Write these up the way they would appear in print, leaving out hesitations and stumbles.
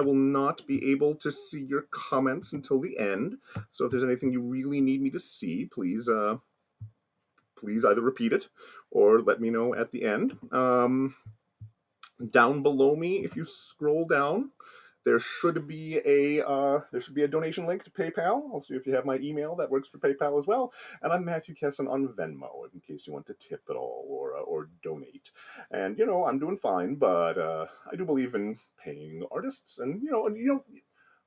I will not be able to see your comments until the end. So if there's anything you really need me to see, please either repeat it or let me know at the end. Down below me, if you scroll down, there should be a donation link to PayPal. I'll see if you have my email. That works for PayPal as well. And I'm Matthew Kesson on Venmo, in case you want to tip at all or donate. And I'm doing fine, but I do believe in paying artists, and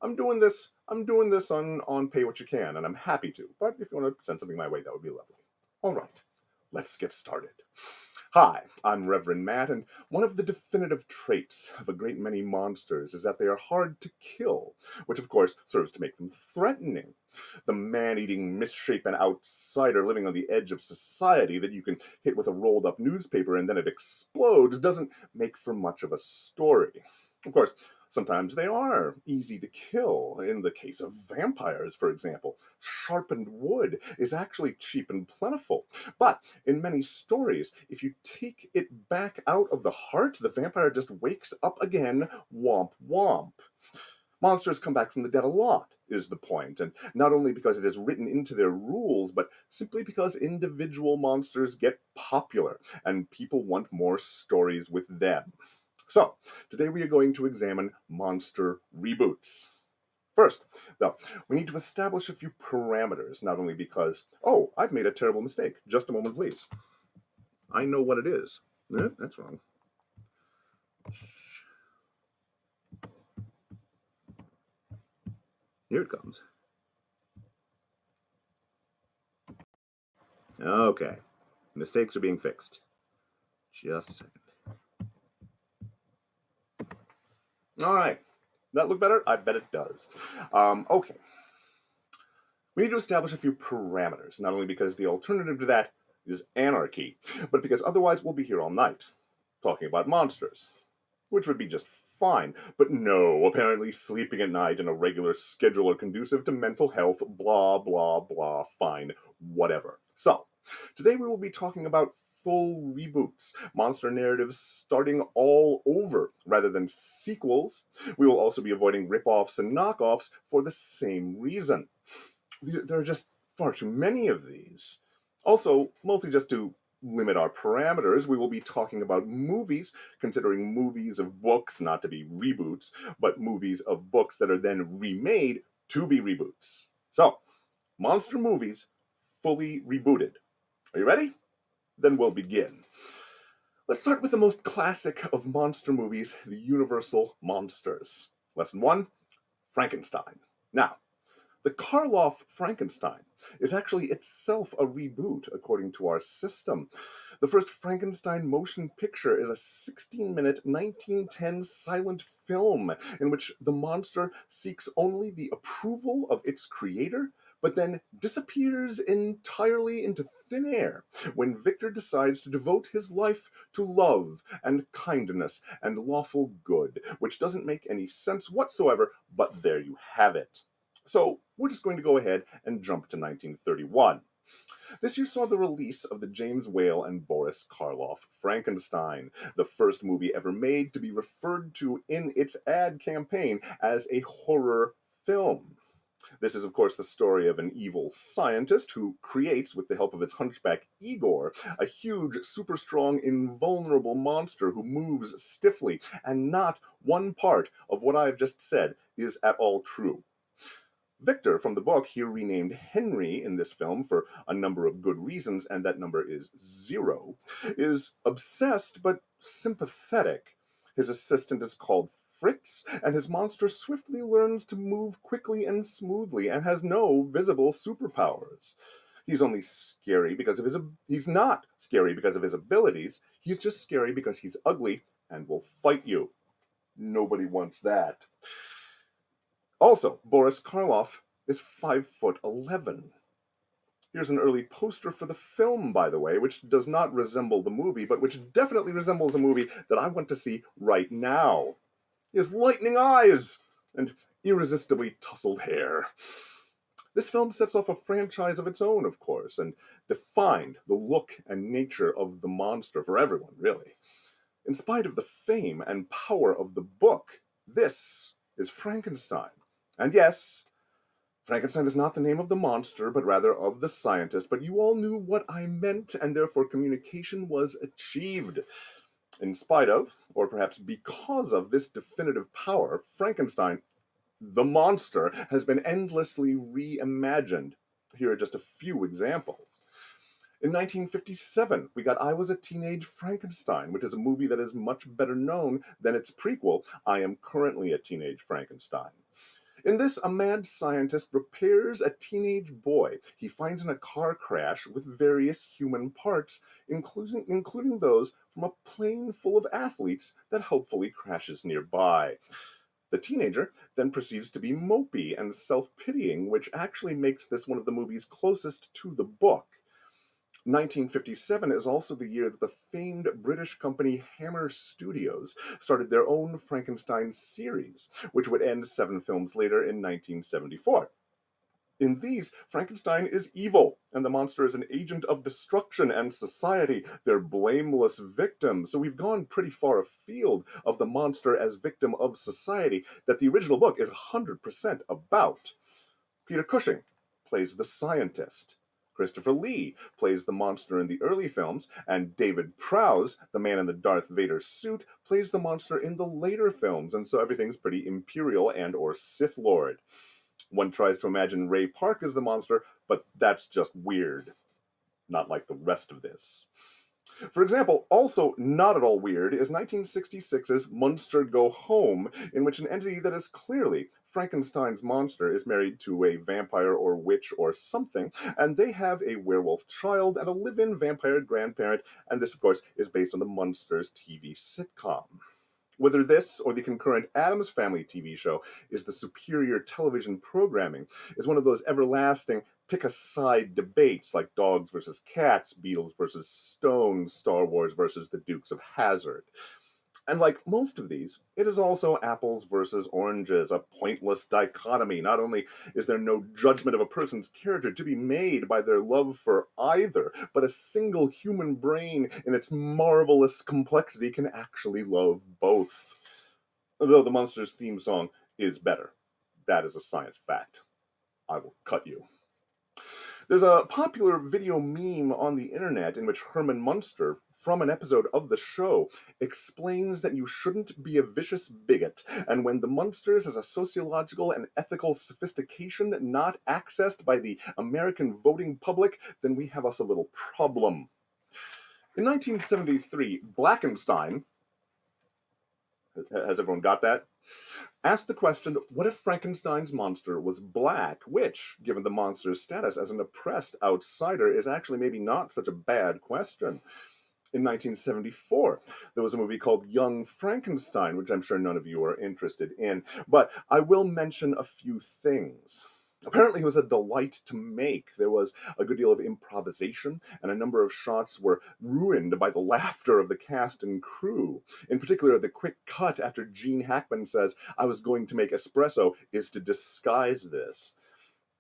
I'm doing this. On pay what you can, and I'm happy to. But if you want to send something my way, that would be lovely. All right, let's get started. Hi, I'm Reverend Matt, and one of the definitive traits of a great many monsters is that they are hard to kill, which of course serves to make them threatening. The man-eating, misshapen outsider living on the edge of society that you can hit with a rolled-up newspaper and then it explodes doesn't make for much of a story. Of course, sometimes they are easy to kill. In the case of vampires, for example, sharpened wood is actually cheap and plentiful. But in many stories, if you take it back out of the heart, the vampire just wakes up again, womp womp. Monsters come back from the dead a lot, is the point, and not only because it is written into their rules, but simply because individual monsters get popular, and people want more stories with them. So, today we are going to examine monster reboots. First, though, we need to establish a few parameters, not only because, oh, I've made a terrible mistake. Just a moment, please. I know what it is. That's wrong. Here it comes. Okay. Mistakes are being fixed. Just a second. All right. That look better? I bet it does. Okay. We need to establish a few parameters, not only because the alternative to that is anarchy, but because otherwise we'll be here all night, talking about monsters, which would be just fine. But no, apparently sleeping at night in a regular schedule are conducive to mental health, blah, blah, blah, fine, whatever. So, today we will be talking about full reboots, monster narratives starting all over rather than sequels. We will also be avoiding rip-offs and knockoffs for the same reason. There are just far too many of these. Also, mostly just to limit our parameters, we will be talking about movies, considering movies of books not to be reboots, but movies of books that are then remade to be reboots. So, monster movies fully rebooted. Are you ready? Then we'll begin. Let's start with the most classic of monster movies, the Universal Monsters. Lesson 1, Frankenstein. Now, the Karloff Frankenstein is actually itself a reboot, according to our system. The first Frankenstein motion picture is a 16-minute 1910 silent film in which the monster seeks only the approval of its creator, but then disappears entirely into thin air when Victor decides to devote his life to love and kindness and lawful good, which doesn't make any sense whatsoever, but there you have it. So, we're just going to go ahead and jump to 1931. This year saw the release of the James Whale and Boris Karloff Frankenstein, the first movie ever made to be referred to in its ad campaign as a horror film. This is, of course, the story of an evil scientist who creates, with the help of its hunchback Igor, a huge, super strong, invulnerable monster who moves stiffly, and not one part of what I've just said is at all true. Victor, from the book, here renamed Henry in this film for a number of good reasons, and that number is 0, is obsessed but sympathetic. His assistant is called Fritz, and his monster swiftly learns to move quickly and smoothly and has no visible superpowers. He's only scary because of he's not scary because of his abilities. He's just scary because he's ugly and will fight you. Nobody wants that. Also, Boris Karloff is 5'11". Here's an early poster for the film, by the way, which does not resemble the movie, but which definitely resembles a movie that I want to see right now. He has lightning eyes and irresistibly tousled hair. This film sets off a franchise of its own, of course, and defined the look and nature of the monster for everyone, really. In spite of the fame and power of the book, this is Frankenstein. And yes, Frankenstein is not the name of the monster, but rather of the scientist, but you all knew what I meant, and therefore communication was achieved. In spite of, or perhaps because of, this definitive power, Frankenstein, the monster, has been endlessly reimagined. Here are just a few examples. In 1957, we got I Was a Teenage Frankenstein, which is a movie that is much better known than its prequel, I Am Currently a Teenage Frankenstein. In this, a mad scientist repairs a teenage boy he finds in a car crash with various human parts, including those from a plane full of athletes that hopefully crashes nearby. The teenager then proceeds to be mopey and self-pitying, which actually makes this one of the movies closest to the book. 1957 is also the year that the famed British company Hammer Studios started their own Frankenstein series, which would end 7 films later in 1974. In these, Frankenstein is evil, and the monster is an agent of destruction and society, their blameless victim. So we've gone pretty far afield of the monster as victim of society that the original book is 100% about. Peter Cushing plays the scientist. Christopher Lee plays the monster in the early films, and David Prowse, the man in the Darth Vader suit, plays the monster in the later films, and so everything's pretty Imperial and or Sith Lord. One tries to imagine Ray Park as the monster, but that's just weird. Not like the rest of this. For example, also not at all weird is 1966's Munster Go Home, in which an entity that is clearly Frankenstein's monster is married to a vampire or witch or something, and they have a werewolf child and a live-in vampire grandparent, and this, of course, is based on the Munsters TV sitcom. Whether this or the concurrent Addams Family TV show is the superior television programming is one of those everlasting pick-a-side debates like dogs versus cats, Beatles versus Stones, Star Wars versus the Dukes of Hazzard. And like most of these, it is also apples versus oranges, a pointless dichotomy. Not only is there no judgment of a person's character to be made by their love for either, but a single human brain in its marvelous complexity can actually love both. Though the Monsters theme song is better. That is a science fact. I will cut you. There's a popular video meme on the internet in which Herman Munster, from an episode of the show, explains that you shouldn't be a vicious bigot, and when the Munsters has a sociological and ethical sophistication not accessed by the American voting public, then we have us a little problem. In 1973, Blackenstein, has everyone got that? Asked the question, what if Frankenstein's monster was black, which, given the monster's status as an oppressed outsider, is actually maybe not such a bad question. In 1974, there was a movie called Young Frankenstein, which I'm sure none of you are interested in, but I will mention a few things. Apparently, it was a delight to make. There was a good deal of improvisation, and a number of shots were ruined by the laughter of the cast and crew. In particular, the quick cut after Gene Hackman says, "I was going to make espresso," is to disguise this.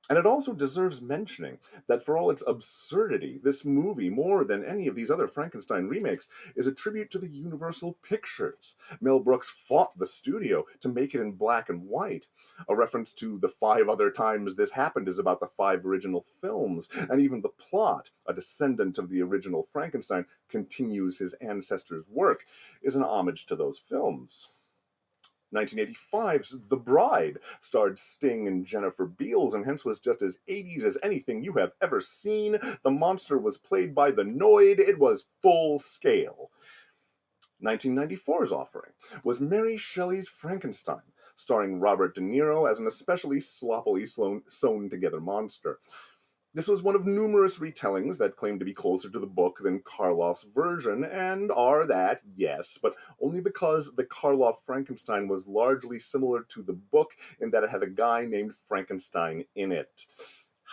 And it also deserves mentioning that for all its absurdity, this movie, more than any of these other Frankenstein remakes, is a tribute to the Universal Pictures. Mel Brooks fought the studio to make it in black and white. A reference to the 5 other times this happened is about the 5 original films, and even the plot, a descendant of the original Frankenstein continues his ancestors' work, is an homage to those films. 1985's The Bride starred Sting and Jennifer Beals, and hence was just as 80s as anything you have ever seen. The monster was played by the Noid. It was full scale. 1994's offering was Mary Shelley's Frankenstein, starring Robert De Niro as an especially sloppily sewn-together monster. This was one of numerous retellings that claim to be closer to the book than Karloff's version, and are that, yes, but only because the Karloff Frankenstein was largely similar to the book in that it had a guy named Frankenstein in it.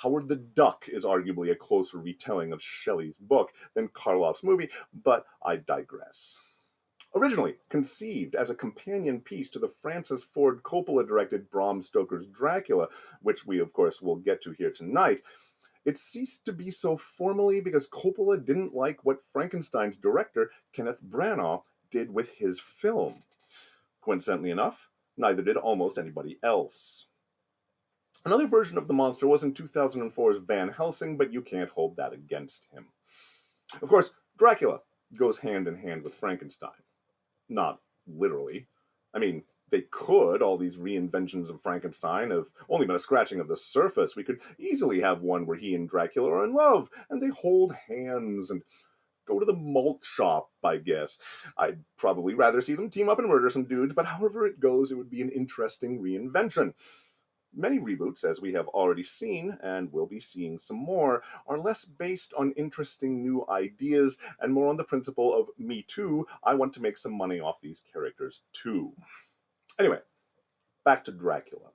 Howard the Duck is arguably a closer retelling of Shelley's book than Karloff's movie, but I digress. Originally conceived as a companion piece to the Francis Ford Coppola-directed Bram Stoker's Dracula, which we, of course, will get to here tonight, it ceased to be so formally because Coppola didn't like what Frankenstein's director, Kenneth Branagh, did with his film. Coincidentally enough, Neither did almost anybody else. Another version of the monster was in 2004's Van Helsing, but you can't hold that against him. Of course, Dracula goes hand in hand with Frankenstein. Not literally. I mean, they could. All these reinventions of Frankenstein have only been a scratching of the surface. We could easily have one where he and Dracula are in love, and they hold hands and go to the malt shop, I guess. I'd probably rather see them team up and murder some dudes, but however it goes, it would be an interesting reinvention. Many reboots, as we have already seen, and will be seeing some more, are less based on interesting new ideas and more on the principle of me too, I want to make some money off these characters too. Anyway, back to Dracula.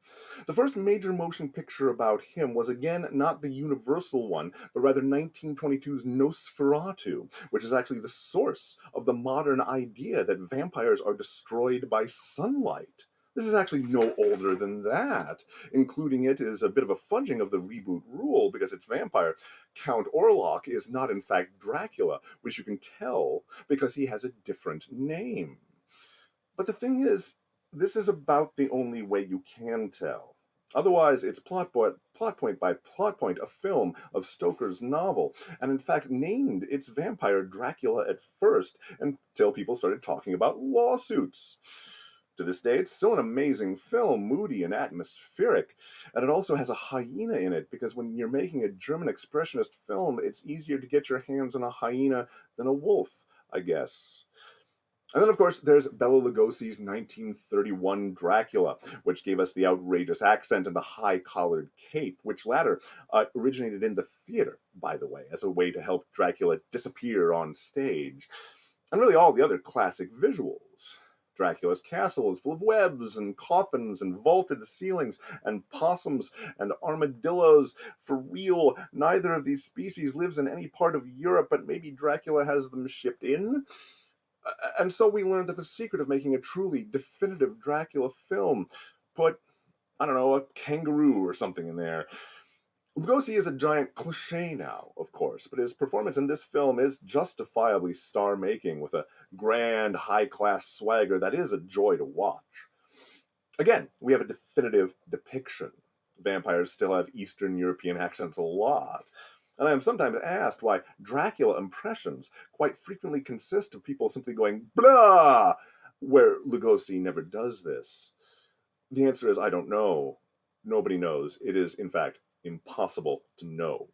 The first major motion picture about him was again not the Universal one, but rather 1922's Nosferatu, which is actually the source of the modern idea that vampires are destroyed by sunlight. This is actually no older than that. Including it is a bit of a fudging of the reboot rule because its vampire, Count Orlok, is not in fact Dracula, which you can tell because he has a different name. But the thing is, this is about the only way you can tell. Otherwise, it's plot point by plot point a film of Stoker's novel, and in fact named its vampire Dracula at first until people started talking about lawsuits. To this day, it's still an amazing film, moody and atmospheric, and it also has a hyena in it, because when you're making a German expressionist film, it's easier to get your hands on a hyena than a wolf, I guess. And then, of course, there's Bela Lugosi's 1931 Dracula, which gave us the outrageous accent and the high-collared cape, which latter originated in the theater, by the way, as a way to help Dracula disappear on stage. And really all the other classic visuals. Dracula's castle is full of webs and coffins and vaulted ceilings and possums and armadillos. For real, neither of these species lives in any part of Europe, but maybe Dracula has them shipped in? And so we learned that the secret of making a truly definitive Dracula film, put, I don't know, a kangaroo or something in there. Lugosi is a giant cliché now, of course, but his performance in this film is justifiably star-making with a grand, high-class swagger that is a joy to watch. Again, we have a definitive depiction. Vampires still have Eastern European accents a lot. And I am sometimes asked why Dracula impressions quite frequently consist of people simply going, blah, where Lugosi never does this. The answer is, I don't know. Nobody knows. It is, in fact, impossible to know.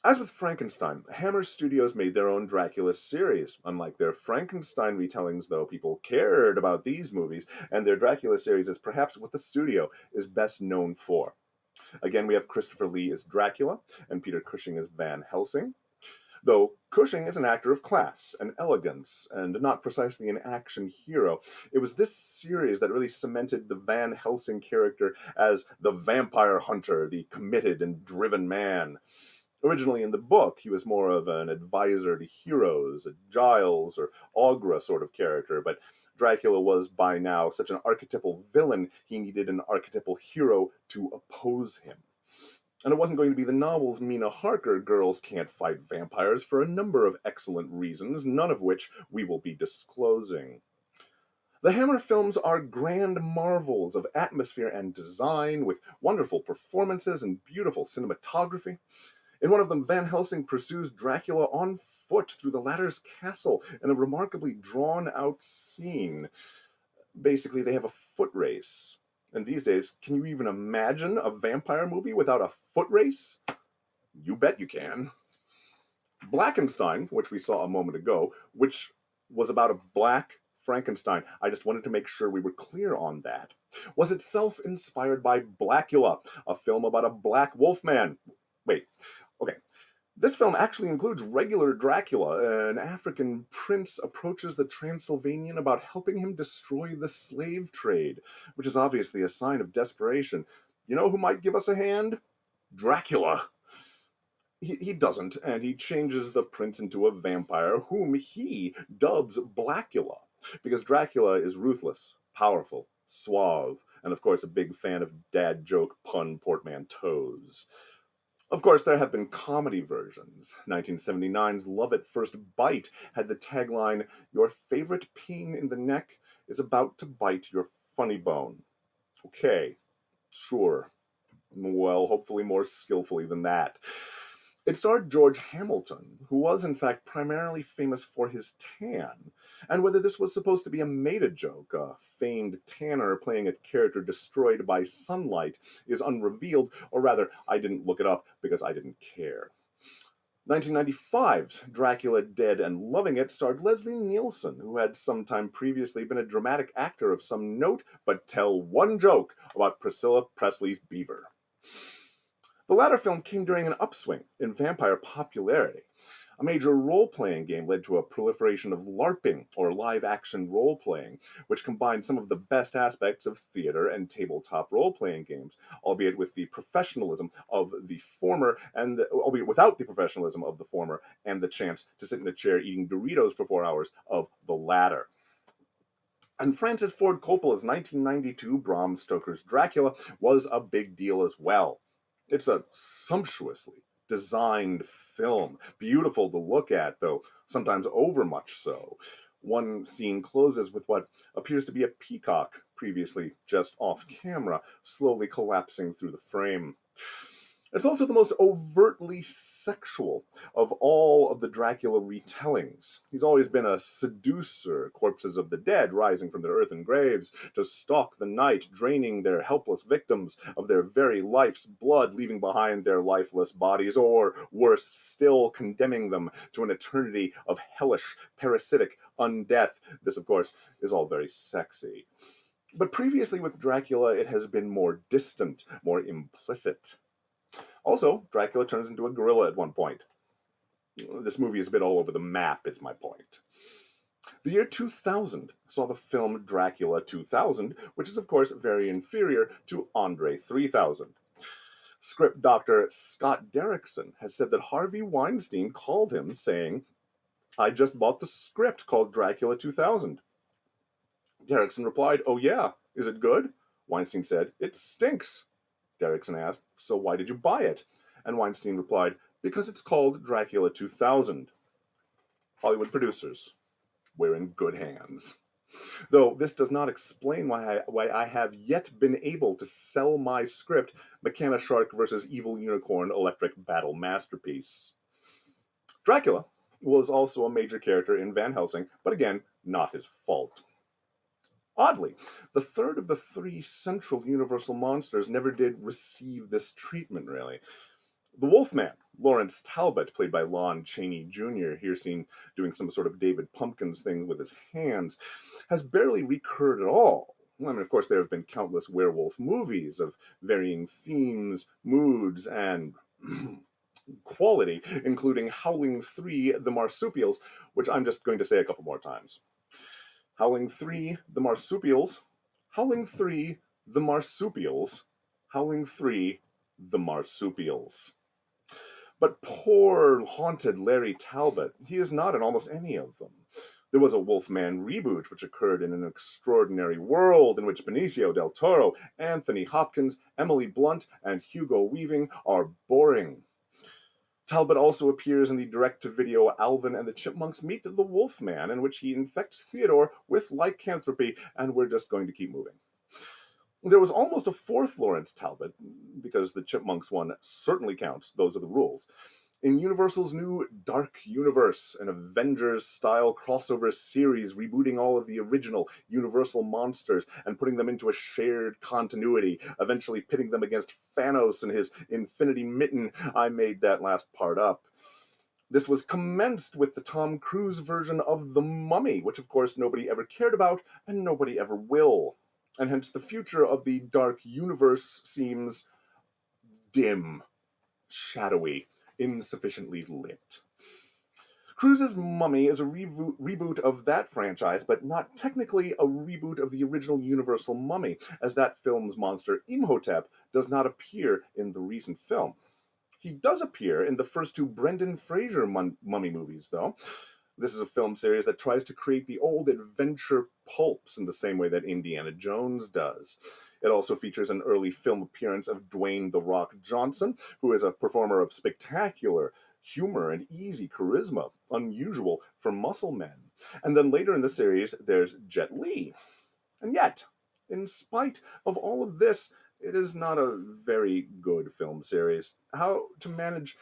As with Frankenstein, Hammer Studios made their own Dracula series. Unlike their Frankenstein retellings, though, people cared about these movies, and their Dracula series is perhaps what the studio is best known for. Again, we have Christopher Lee as Dracula, and Peter Cushing as Van Helsing. Though Cushing is an actor of class and elegance, and not precisely an action hero, it was this series that really cemented the Van Helsing character as the vampire hunter, the committed and driven man. Originally in the book, he was more of an advisor to heroes, a Giles or Aughra sort of character, but Dracula was by now such an archetypal villain, he needed an archetypal hero to oppose him. And it wasn't going to be the novel's Mina Harker Girls Can't Fight Vampires for a number of excellent reasons, none of which we will be disclosing. The Hammer films are grand marvels of atmosphere and design, with wonderful performances and beautiful cinematography. In one of them, Van Helsing pursues Dracula on foot through the latter's castle in a remarkably drawn-out scene. Basically, they have a foot race. And these days, can you even imagine a vampire movie without a foot race? You bet you can. Blackenstein, which we saw a moment ago, which was about a black Frankenstein, I just wanted to make sure we were clear on that, was itself inspired by Blackula, a film about a black wolfman. Wait, okay. This film actually includes regular Dracula. An African prince approaches the Transylvanian about helping him destroy the slave trade, which is obviously a sign of desperation. You know who might give us a hand? Dracula. He doesn't, and he changes the prince into a vampire, whom he dubs Blackula, because Dracula is ruthless, powerful, suave, and of course a big fan of dad joke pun portmanteaus. Of course, there have been comedy versions. 1979's Love at First Bite had the tagline, "Your favorite pain in the neck is about to bite your funny bone. Okay, sure. Well, hopefully more skillfully than that. It starred George Hamilton, who was in fact primarily famous for his tan, and whether this was supposed to be a meta joke, a feigned tanner playing a character destroyed by sunlight, is unrevealed, or rather, I didn't look it up because I didn't care. 1995's Dracula Dead and Loving It starred Leslie Nielsen, who had sometime previously been a dramatic actor of some note, but tell one joke about Priscilla Presley's beaver. The latter film came during an upswing in vampire popularity. A major role-playing game led to a proliferation of LARPing, or live-action role-playing, which combined some of the best aspects of theater and tabletop role-playing games, albeit with the professionalism of the former, and albeit without the professionalism of the former, and the chance to sit in a chair eating Doritos for 4 hours of the latter. And Francis Ford Coppola's 1992 Bram Stoker's Dracula was a big deal as well. It's a sumptuously designed film, beautiful to look at, though sometimes overmuch so. One scene closes with what appears to be a peacock, previously just off camera, slowly collapsing through the frame. It's also the most overtly sexual of all of the Dracula retellings. He's always been a seducer, corpses of the dead rising from their earthen graves to stalk the night, draining their helpless victims of their very life's blood, leaving behind their lifeless bodies, or, worse still, condemning them to an eternity of hellish, parasitic undeath. This, of course, is all very sexy. But previously with Dracula, it has been more distant, more implicit. Also, Dracula turns into a gorilla at one point. This movie is a bit all over the map, is my point. The year 2000 saw the film Dracula 2000, which is, of course, very inferior to Andre 3000. Script doctor Scott Derrickson has said that Harvey Weinstein called him saying, "I just bought the script called Dracula 2000. Derrickson replied, "Oh yeah, is it good?" Weinstein said, "It stinks." Derrickson asked, "So why did you buy it?" And Weinstein replied, "Because it's called Dracula 2000. Hollywood producers, we're in good hands. Though this does not explain why I have yet been able to sell my script, Mechana Shark vs. Evil Unicorn Electric Battle Masterpiece. Dracula was also a major character in Van Helsing, but again, not his fault. Oddly, the third of the three central Universal monsters never did receive this treatment, really. The Wolfman, Lawrence Talbot, played by Lon Chaney Jr., here seen doing some sort of David Pumpkins thing with his hands, has barely recurred at all. I mean, of course, there have been countless werewolf movies of varying themes, moods, and quality, including Howling 3, The Marsupials, which I'm just going to say a couple more times. Howling 3, The Marsupials, Howling 3, The Marsupials, Howling 3, The Marsupials. But poor, haunted Larry Talbot, he is not in almost any of them. There was a Wolfman reboot which occurred in an extraordinary world in which Benicio del Toro, Anthony Hopkins, Emily Blunt, and Hugo Weaving are boring. Talbot also appears in the direct-to-video Alvin and the Chipmunks Meet the Wolfman, in which he infects Theodore with lycanthropy, and we're just going to keep moving. There was almost a fourth Lawrence Talbot, because the Chipmunks one certainly counts, those are the rules, in Universal's new Dark Universe, an Avengers-style crossover series rebooting all of the original Universal monsters and putting them into a shared continuity, eventually pitting them against Thanos and his Infinity Mitten. I made that last part up. This was commenced with the Tom Cruise version of The Mummy, which of course nobody ever cared about and nobody ever will. And hence the future of the Dark Universe seems dim, shadowy, insufficiently lit. Cruise's Mummy is a reboot of that franchise, but not technically a reboot of the original Universal Mummy, as that film's monster Imhotep does not appear in the recent film. He does appear in the first two Brendan Fraser Mummy movies, though. This is a film series that tries to create the old adventure pulps in the same way that Indiana Jones does. It also features an early film appearance of Dwayne "The Rock" Johnson, who is a performer of spectacular humor and easy charisma, unusual for muscle men. And then later in the series, there's Jet Li. And yet, In spite of all of this, it is not a very good film series. How to manage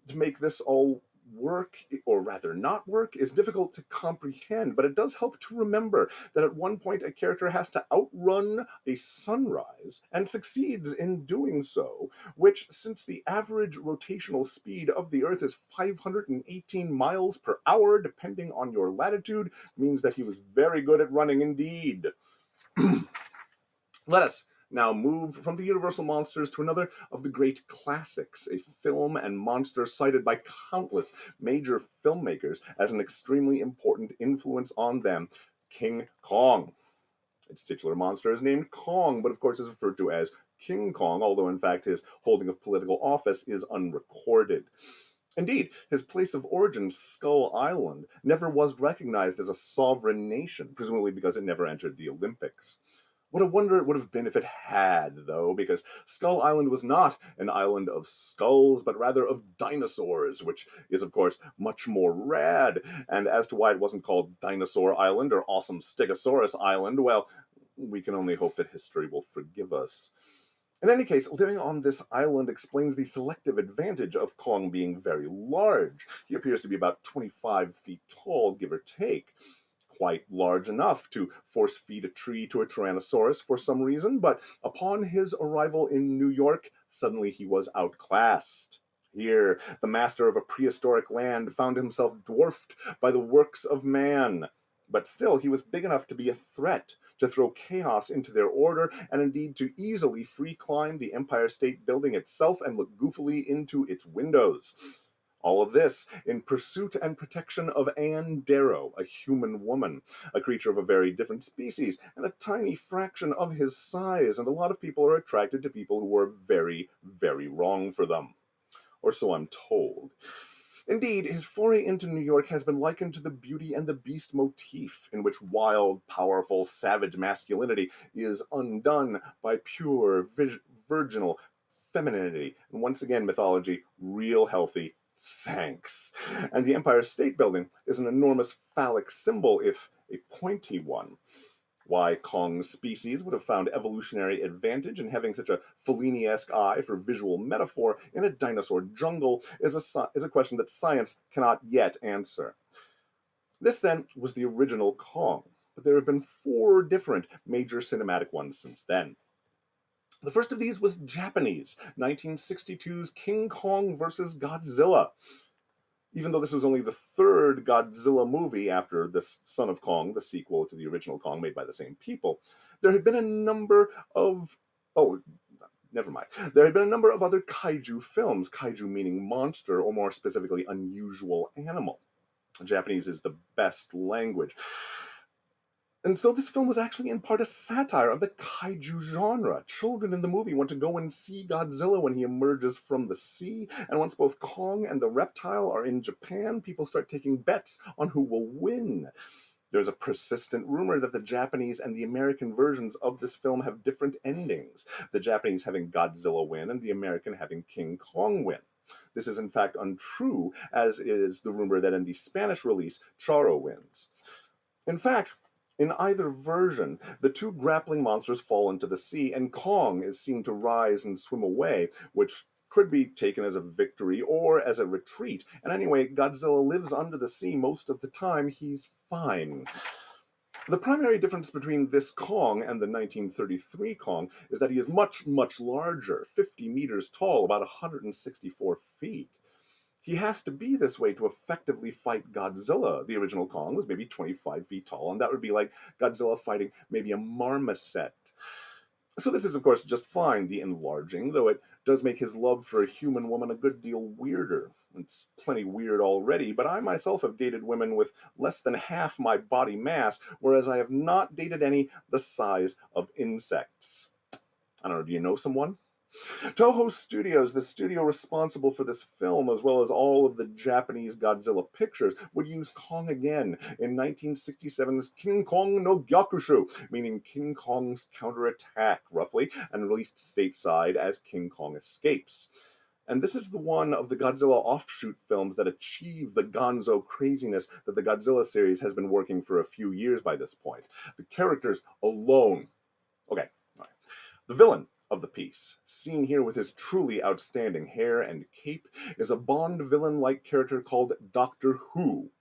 to make this all work, or rather not work, is difficult to comprehend, but it does help to remember that at one point a character has to outrun a sunrise and succeeds in doing so, which, since the average rotational speed of the Earth is 518 miles per hour, depending on your latitude, means that he was very good at running indeed. Let us now move from the Universal monsters to another of the great classics, a film and monster cited by countless major filmmakers as an extremely important influence on them, King Kong. Its titular monster is named Kong, but of course is referred to as King Kong, although in fact his holding of political office is unrecorded. Indeed, his place of origin, Skull Island, never was recognized as a sovereign nation, presumably because it never entered the Olympics. What a wonder it would have been if it had, though, because Skull Island was not an island of skulls, but rather of dinosaurs, which is, of course, much more rad. And as to why it wasn't called Dinosaur Island or Awesome Stegosaurus Island, well, we can only hope that history will forgive us. In any case, living on this island explains the selective advantage of Kong being very large. He appears to be about 25 feet tall, give or take. Quite large enough to force feed a tree to a Tyrannosaurus for some reason, but upon his arrival in New York, suddenly he was outclassed. Here, the master of a prehistoric land found himself dwarfed by the works of man. But still, he was big enough to be a threat, to throw chaos into their order, and indeed to easily free climb the Empire State Building itself and look goofily into its windows. All of this in pursuit and protection of Anne Darrow, a human woman, a creature of a very different species, and a tiny fraction of his size, and a lot of people are attracted to people who are very, very wrong for them. Or so I'm told. Indeed, his foray into New York has been likened to the Beauty and the Beast motif, in which wild, powerful, savage masculinity is undone by pure, virginal femininity. And once again, mythology, real healthy. Thanks. And the Empire State Building is an enormous phallic symbol, if a pointy one. Why Kong's species would have found evolutionary advantage in having such a Fellini-esque eye for visual metaphor in a dinosaur jungle is a question that science cannot yet answer. This, then, was the original Kong, but there have been 4 different major cinematic ones since then. The first of these was Japanese, 1962's King Kong vs. Godzilla. Even though this was only the 3rd Godzilla movie after The Son of Kong, the sequel to the original Kong made by the same people, there had been a number of... Oh, never mind. There had been a number of other kaiju films, kaiju meaning monster, or more specifically, unusual animal. Japanese is the best language. And so this film was actually in part a satire of the kaiju genre. Children in the movie want to go and see Godzilla when he emerges from the sea, and once both Kong and the reptile are in Japan, people start taking bets on who will win. There's a persistent rumor that the Japanese and the American versions of this film have different endings, the Japanese having Godzilla win and the American having King Kong win. This is in fact untrue, as is the rumor that in the Spanish release, Charo wins. In fact, in either version, the 2 grappling monsters fall into the sea, and Kong is seen to rise and swim away, which could be taken as a victory or as a retreat. And anyway, Godzilla lives under the sea most of the time. He's fine. The primary difference between this Kong and the 1933 Kong is that he is much, much larger, 50 meters tall, about 164 feet. He has to be this way to effectively fight Godzilla. The original Kong was maybe 25 feet tall, and that would be like Godzilla fighting maybe a marmoset. So this is, of course, just fine, the enlarging, though it does make his love for a human woman a good deal weirder. It's plenty weird already, but I myself have dated women with less than half my body mass, whereas I have not dated any the size of insects. I don't know, do you know someone? Toho Studios, the studio responsible for this film, as well as all of the Japanese Godzilla pictures, would use Kong again in 1967's King Kong no Gyakushu, meaning King Kong's counterattack, roughly, and released stateside as King Kong Escapes. And this is the one of the Godzilla offshoot films that achieve the gonzo craziness that the Godzilla series has been working for a few years by this point. The characters alone Okay, all right. The villain of the piece, seen here with his truly outstanding hair and cape, is a Bond villain-like character called Doctor Who.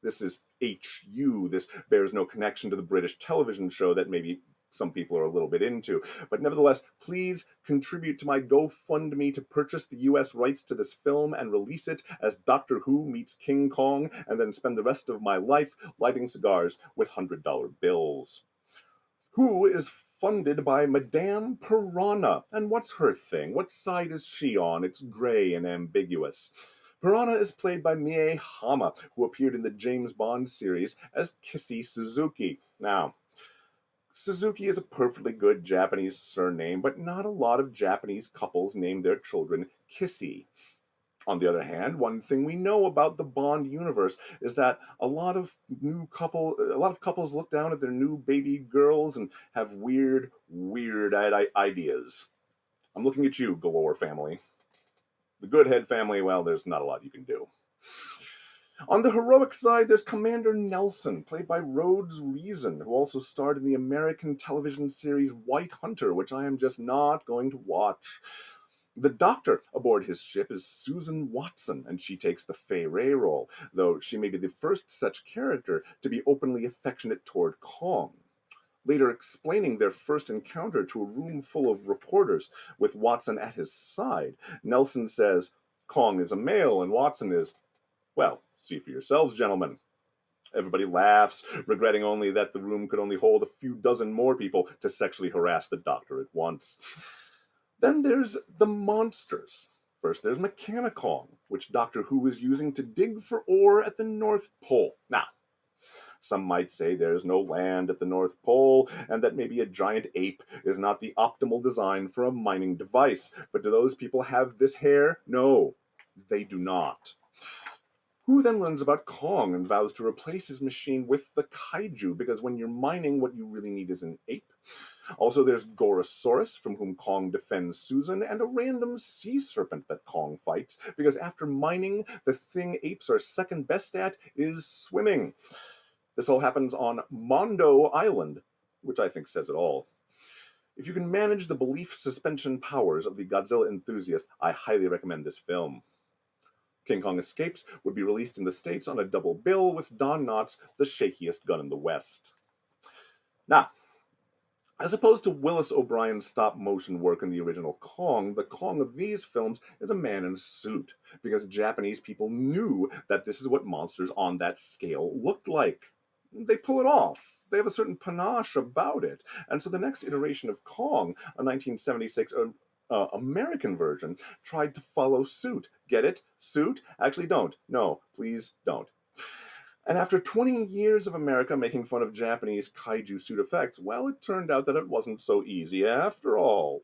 This is HU. This bears no connection to the British television show that maybe some people are a little bit into. But nevertheless, please contribute to my GoFundMe to purchase the US rights to this film and release it as Doctor Who meets King Kong, and then spend the rest of my life lighting cigars with $100 bills. Who is funded by Madame Piranha. And what's her thing? What side is she on? It's gray and ambiguous. Piranha is played by Mie Hama, who appeared in the James Bond series as Kissy Suzuki. Now, Suzuki is a perfectly good Japanese surname, but not a lot of Japanese couples name their children Kissy. On the other hand, one thing we know about the Bond universe is that a lot of couples look down at their new baby girls and have weird ideas. I'm looking at you, Galore family. The Goodhead family, well, there's not a lot you can do. On the heroic side, there's Commander Nelson, played by Rhodes Reason, who also starred in the American television series White Hunter, which I am just not going to watch. The doctor aboard his ship is Susan Watson, and she takes the Fay Ray role, though she may be the first such character to be openly affectionate toward Kong. Later explaining their first encounter to a room full of reporters with Watson at his side, Nelson says, Kong is a male and Watson is, well, see for yourselves, gentlemen. Everybody laughs, regretting only that the room could only hold a few dozen more people to sexually harass the doctor at once. Then there's the monsters. First, there's Mechanicon, which Doctor Who is using to dig for ore at the North Pole. Now, some might say there's no land at the North Pole, and that maybe a giant ape is not the optimal design for a mining device. But do those people have this hair? No, they do not. Who then learns about Kong and vows to replace his machine with the kaiju, because when you're mining, what you really need is an ape. Also, there's Gorosaurus, from whom Kong defends Susan, and a random sea serpent that Kong fights, because after mining, the thing apes are second best at is swimming. This all happens on Mondo Island, which I think says it all. If you can manage the belief suspension powers of the Godzilla enthusiast, I highly recommend this film. King Kong Escapes would be released in the States on a double bill with Don Knotts' The Shakiest Gun in the West. Now, as opposed to Willis O'Brien's stop-motion work in the original Kong, the Kong of these films is a man in a suit, because Japanese people knew that this is what monsters on that scale looked like. They pull it off. They have a certain panache about it. And so the next iteration of Kong, a 1976 American version, tried to follow suit. Get it? Suit? Actually, don't. No, please don't. And after 20 years of America making fun of Japanese kaiju suit effects, well, it turned out that it wasn't so easy after all.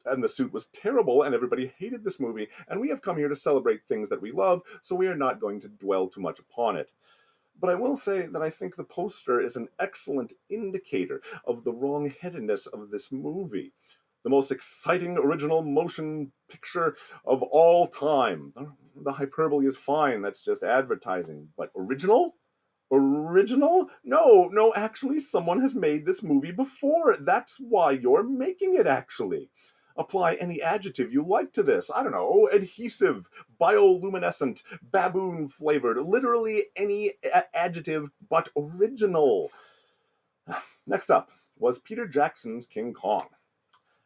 And the suit was terrible, and everybody hated this movie, and we have come here to celebrate things that we love, so we are not going to dwell too much upon it. But I will say that I think the poster is an excellent indicator of the wrong-headedness of this movie. The most exciting original motion picture of all time. The hyperbole is fine, that's just advertising. But original? Original? No, actually, someone has made this movie before. That's why you're making it, actually. Apply any adjective you like to this. I don't know, adhesive, bioluminescent, baboon-flavored, literally any adjective but original. Next up was Peter Jackson's King Kong.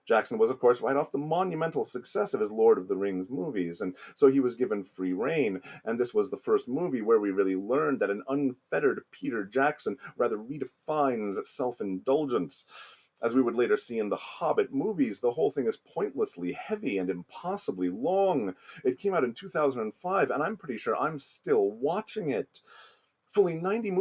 Jackson was, of course, right off the monumental success of his Lord of the Rings movies, and so he was given free rein, and this was the first movie where we really learned that an unfettered Peter Jackson rather redefines self-indulgence. As we would later see in the Hobbit movies, the whole thing is pointlessly heavy and impossibly long. It came out in 2005, and I'm pretty sure I'm still watching it. Fully 90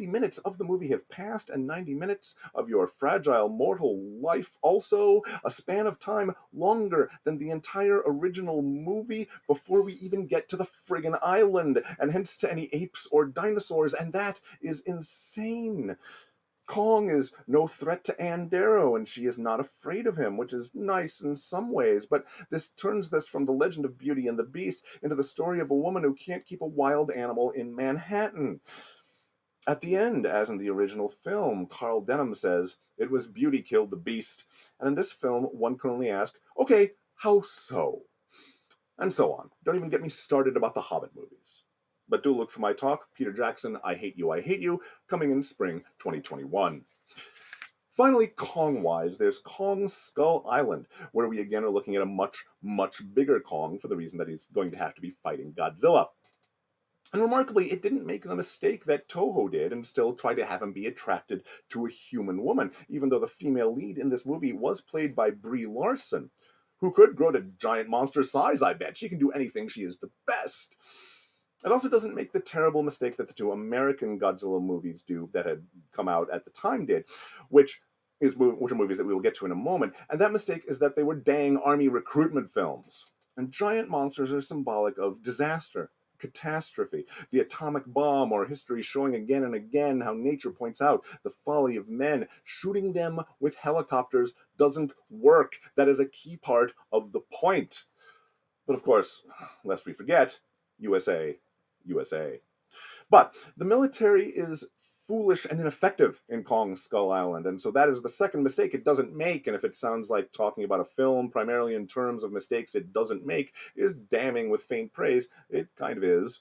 minutes of the movie have passed, and 90 minutes of your fragile mortal life also, a span of time longer than the entire original movie before we even get to the friggin' island, and hence to any apes or dinosaurs, and that is insane. Kong is no threat to Anne Darrow, and she is not afraid of him, which is nice in some ways, but this turns this from the legend of Beauty and the Beast into the story of a woman who can't keep a wild animal in Manhattan. At the end, as in the original film, Carl Denham says, "It was beauty killed the beast." And in this film, one can only ask, okay, how so? And so on. Don't even get me started about the Hobbit movies. But do look for my talk, Peter Jackson, I Hate You, coming in spring 2021. Finally, Kong-wise, there's Kong Skull Island, where we again are looking at a much, much bigger Kong for the reason that he's going to have to be fighting Godzilla. And remarkably, it didn't make the mistake that Toho did and still try to have him be attracted to a human woman, even though the female lead in this movie was played by Brie Larson, who could grow to giant monster size, I bet. She can do anything. She is the best. It also doesn't make the terrible mistake that the two American Godzilla movies do that had come out at the time did, which are movies that we will get to in a moment. And that mistake is that they were dang army recruitment films. And giant monsters are symbolic of disaster, catastrophe, the atomic bomb, or history showing again and again how nature points out the folly of men. Shooting them with helicopters doesn't work. That is a key part of the point. But of course, lest we forget, USA, USA. But the military is foolish and ineffective in Kong Skull Island, and so that is the second mistake it doesn't make. And if it sounds like talking about a film primarily in terms of mistakes it doesn't make is damning with faint praise, it kind of is.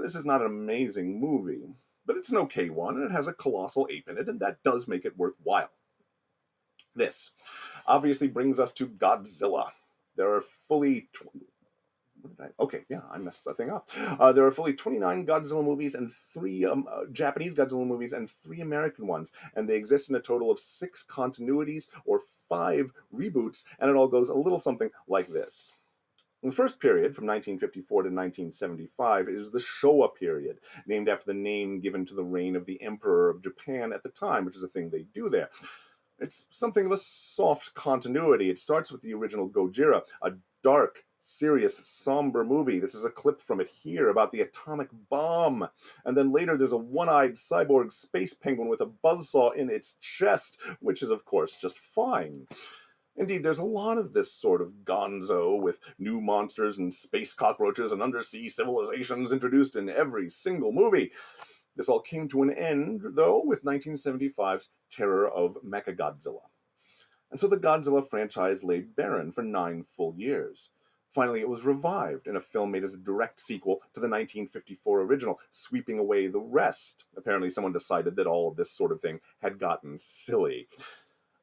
This is not an amazing movie, but it's an okay one, and it has a colossal ape in it, and that does make it worthwhile. This obviously brings us to Godzilla. There are fully I messed that thing up. There are fully 29 Godzilla movies and 3 Japanese Godzilla movies and 3 American ones, and they exist in a total of 6 continuities or 5 reboots, and it all goes a little something like this. The first period, from 1954 to 1975, is the Showa period, named after the name given to the reign of the Emperor of Japan at the time, which is a thing they do there. It's something of a soft continuity. It starts with the original Gojira, a dark, serious, somber movie. This is a clip from it here about the atomic bomb. And then later there's a one-eyed cyborg space penguin with a buzzsaw in its chest, which is, of course, just fine. Indeed, there's a lot of this sort of gonzo with new monsters and space cockroaches and undersea civilizations introduced in every single movie. This all came to an end, though, with 1975's Terror of Mechagodzilla. And so the Godzilla franchise lay barren for 9 full years. Finally, it was revived in a film made as a direct sequel to the 1954 original, sweeping away the rest. Apparently, someone decided that all of this sort of thing had gotten silly.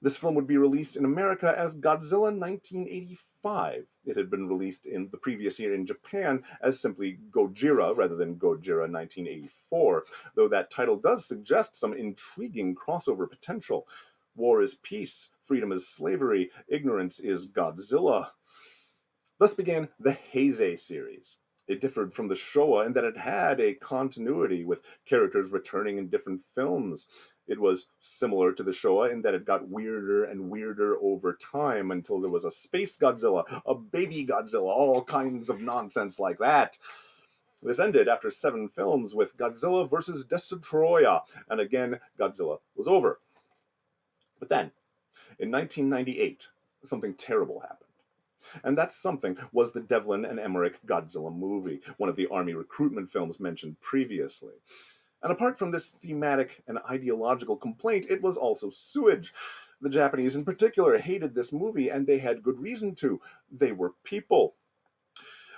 This film would be released in America as Godzilla 1985. It had been released in the previous year in Japan as simply Gojira rather than Gojira 1984, though that title does suggest some intriguing crossover potential. War is peace, freedom is slavery, ignorance is Godzilla. Thus began the Heisei series. It differed from the Showa in that it had a continuity with characters returning in different films. It was similar to the Showa in that it got weirder and weirder over time until there was a space Godzilla, a baby Godzilla, all kinds of nonsense like that. This ended after 7 films with Godzilla vs. Destoroyah, and again, Godzilla was over. But then, in 1998, something terrible happened. And that something was the Devlin and Emmerich Godzilla movie, one of the army recruitment films mentioned previously. And apart from this thematic and ideological complaint, it was also sewage. The Japanese in particular hated this movie, and they had good reason to. They were people.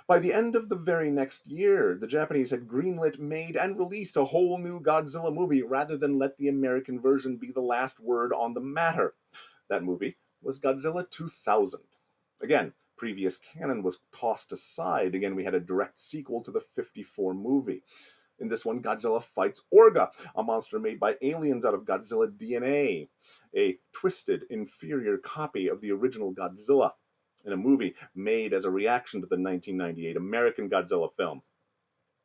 By the end of the very next year, the Japanese had greenlit, made, and released a whole new Godzilla movie rather than let the American version be the last word on the matter. That movie was Godzilla 2000. Again, previous canon was tossed aside. Again, we had a direct sequel to the 54 movie. In this one, Godzilla fights Orga, a monster made by aliens out of Godzilla DNA, a twisted, inferior copy of the original Godzilla, in a movie made as a reaction to the 1998 American Godzilla film.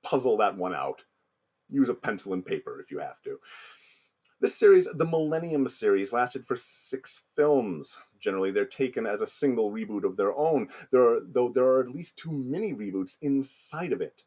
Puzzle that one out. Use a pencil and paper if you have to. This series, the Millennium series, lasted for 6 films. Generally, they're taken as a single reboot of their own, though there are at least 2 mini reboots inside of it.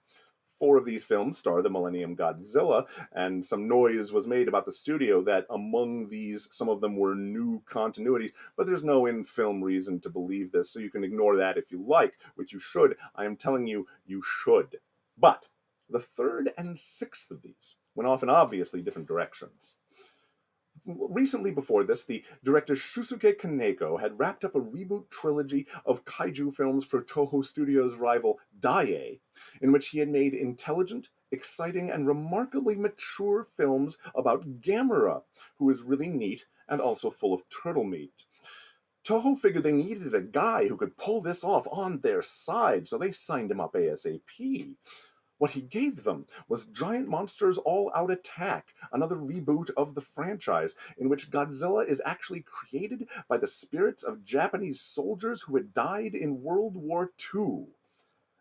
4 of these films star the Millennium Godzilla, and some noise was made about the studio that among these, some of them were new continuities, but there's no in-film reason to believe this, so you can ignore that if you like, which you should. I am telling you, you should. But the 3rd and 6th of these went off in obviously different directions. Recently before this, the director Shusuke Kaneko had wrapped up a reboot trilogy of kaiju films for Toho Studios' rival Daiei, in which he had made intelligent, exciting, and remarkably mature films about Gamera, who is really neat and also full of turtle meat. Toho figured they needed a guy who could pull this off on their side, so they signed him up ASAP. What he gave them was Giant Monsters All Out Attack, another reboot of the franchise, in which Godzilla is actually created by the spirits of Japanese soldiers who had died in World War II.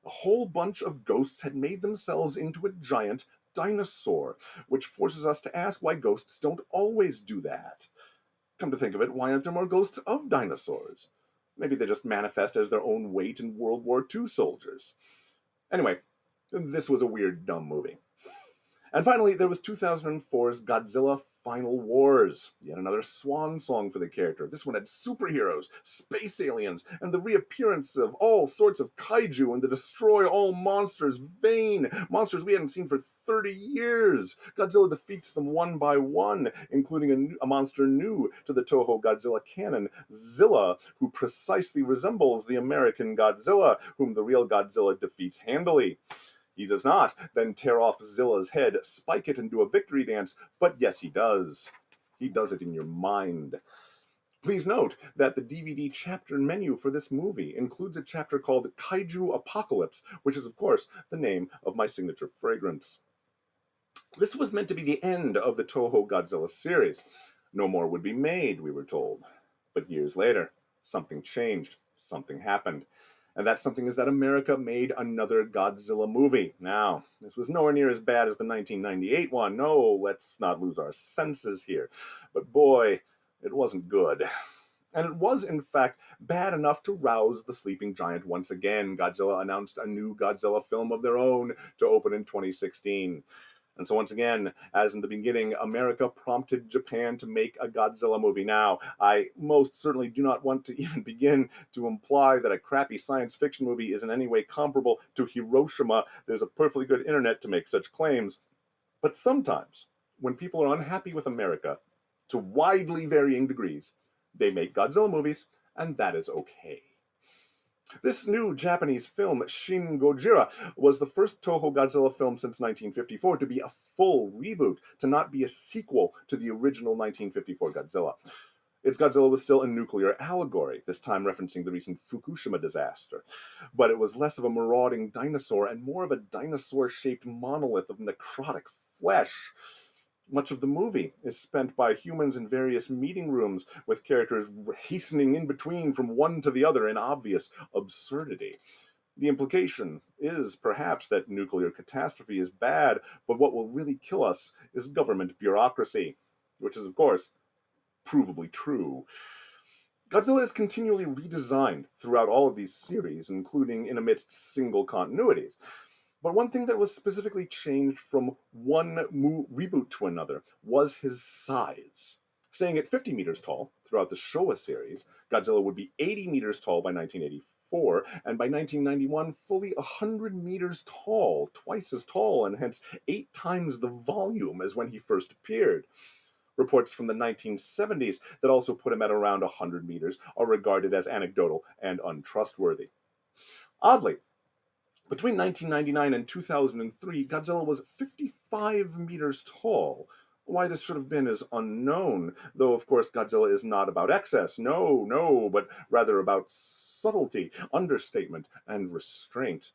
A whole bunch of ghosts had made themselves into a giant dinosaur, which forces us to ask why ghosts don't always do that. Come to think of it, why aren't there more ghosts of dinosaurs? Maybe they just manifest as their own weight in World War II soldiers. Anyway, this was a weird, dumb movie. And finally, there was 2004's Godzilla Final Wars, yet another swan song for the character. This one had superheroes, space aliens, and the reappearance of all sorts of kaiju in the destroy all monsters vein, monsters we hadn't seen for 30 years. Godzilla defeats them one by one, including a monster new to the Toho Godzilla canon, Zilla, who precisely resembles the American Godzilla, whom the real Godzilla defeats handily. He does not then tear off Zilla's head, spike it, and do a victory dance, but yes, he does. He does it in your mind. Please note that the DVD chapter menu for this movie includes a chapter called Kaiju Apocalypse, which is, of course, the name of my signature fragrance. This was meant to be the end of the Toho Godzilla series. No more would be made, we were told. But years later, something changed. Something happened. And that something is that America made another Godzilla movie. Now, this was nowhere near as bad as the 1998 one. No, let's not lose our senses here. But boy, it wasn't good. And it was, in fact, bad enough to rouse the sleeping giant once again. Godzilla announced a new Godzilla film of their own to open in 2016. And so once again, as in the beginning, America prompted Japan to make a Godzilla movie. Now, I most certainly do not want to even begin to imply that a crappy science fiction movie is in any way comparable to Hiroshima. There's a perfectly good internet to make such claims. But sometimes, when people are unhappy with America, to widely varying degrees, they make Godzilla movies, and that is okay. This new Japanese film, Shin Gojira, was the first Toho Godzilla film since 1954 to be a full reboot, to not be a sequel to the original 1954 Godzilla. Its Godzilla was still a nuclear allegory, this time referencing the recent Fukushima disaster. But it was less of a marauding dinosaur and more of a dinosaur-shaped monolith of necrotic flesh. Much of the movie is spent by humans in various meeting rooms, with characters hastening in between from one to the other in obvious absurdity. The implication is perhaps that nuclear catastrophe is bad, but what will really kill us is government bureaucracy, which is, of course, provably true. Godzilla is continually redesigned throughout all of these series, including in amidst single continuities. But one thing that was specifically changed from one reboot to another was his size. Staying at 50 meters tall throughout the Showa series, Godzilla would be 80 meters tall by 1984, and by 1991, fully 100 meters tall, twice as tall, and hence 8 times the volume as when he first appeared. Reports from the 1970s that also put him at around 100 meters are regarded as anecdotal and untrustworthy. Oddly, between 1999 and 2003, Godzilla was 55 meters tall. Why this should have been is unknown, though of course Godzilla is not about excess, no, but rather about subtlety, understatement, and restraint.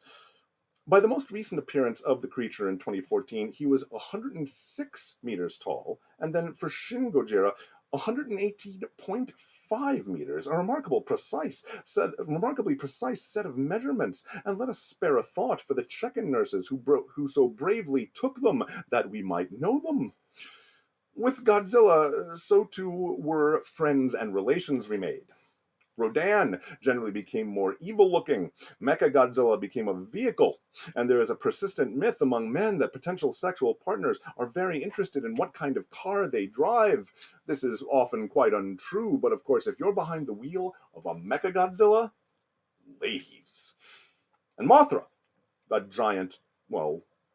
By the most recent appearance of the creature in 2014, he was 106 meters tall, and then for Shin Gojira, 118.5 meters, a remarkably precise set of measurements, and let us spare a thought for the check-in nurses who so bravely took them that we might know them. With Godzilla, so too were friends and relations remade. Rodan generally became more evil-looking. Mechagodzilla became a vehicle, and there is a persistent myth among men that potential sexual partners are very interested in what kind of car they drive. This is often quite untrue, but of course, if you're behind the wheel of a Mechagodzilla, ladies. And Mothra, a giant,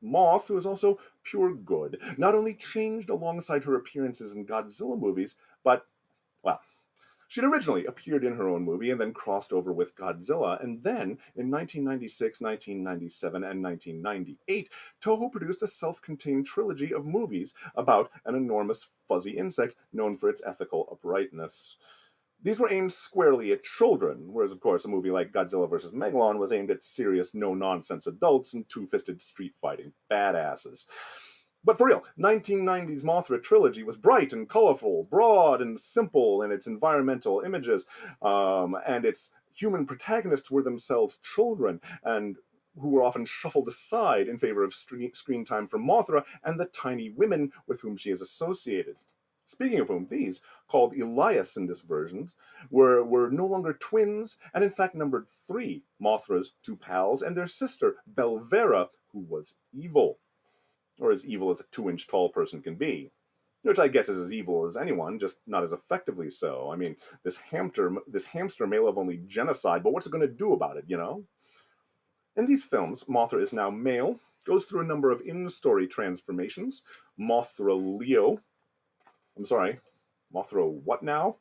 Moth, who is also pure good, not only changed alongside her appearances in Godzilla movies, but, well, she'd originally appeared in her own movie and then crossed over with Godzilla, and then in 1996, 1997, and 1998, Toho produced a self-contained trilogy of movies about an enormous fuzzy insect known for its ethical uprightness. These were aimed squarely at children, whereas, of course, a movie like Godzilla vs. Megalon was aimed at serious, no-nonsense adults and two-fisted street-fighting badasses. But for real, 1990's Mothra trilogy was bright and colorful, broad and simple in its environmental images, and its human protagonists were themselves children, and who were often shuffled aside in favor of screen time for Mothra and the tiny women with whom she is associated. Speaking of whom, these, called Elias in this version, were no longer twins, and in fact numbered three: Mothra's two pals and their sister, Belvera, who was evil. Or as evil as a 2-inch tall person can be. Which I guess is as evil as anyone, just not as effectively so. I mean, this hamster may love only genocide, but what's it going to do about it, you know? In these films, Mothra is now male, goes through a number of in-story transformations. Mothra what now?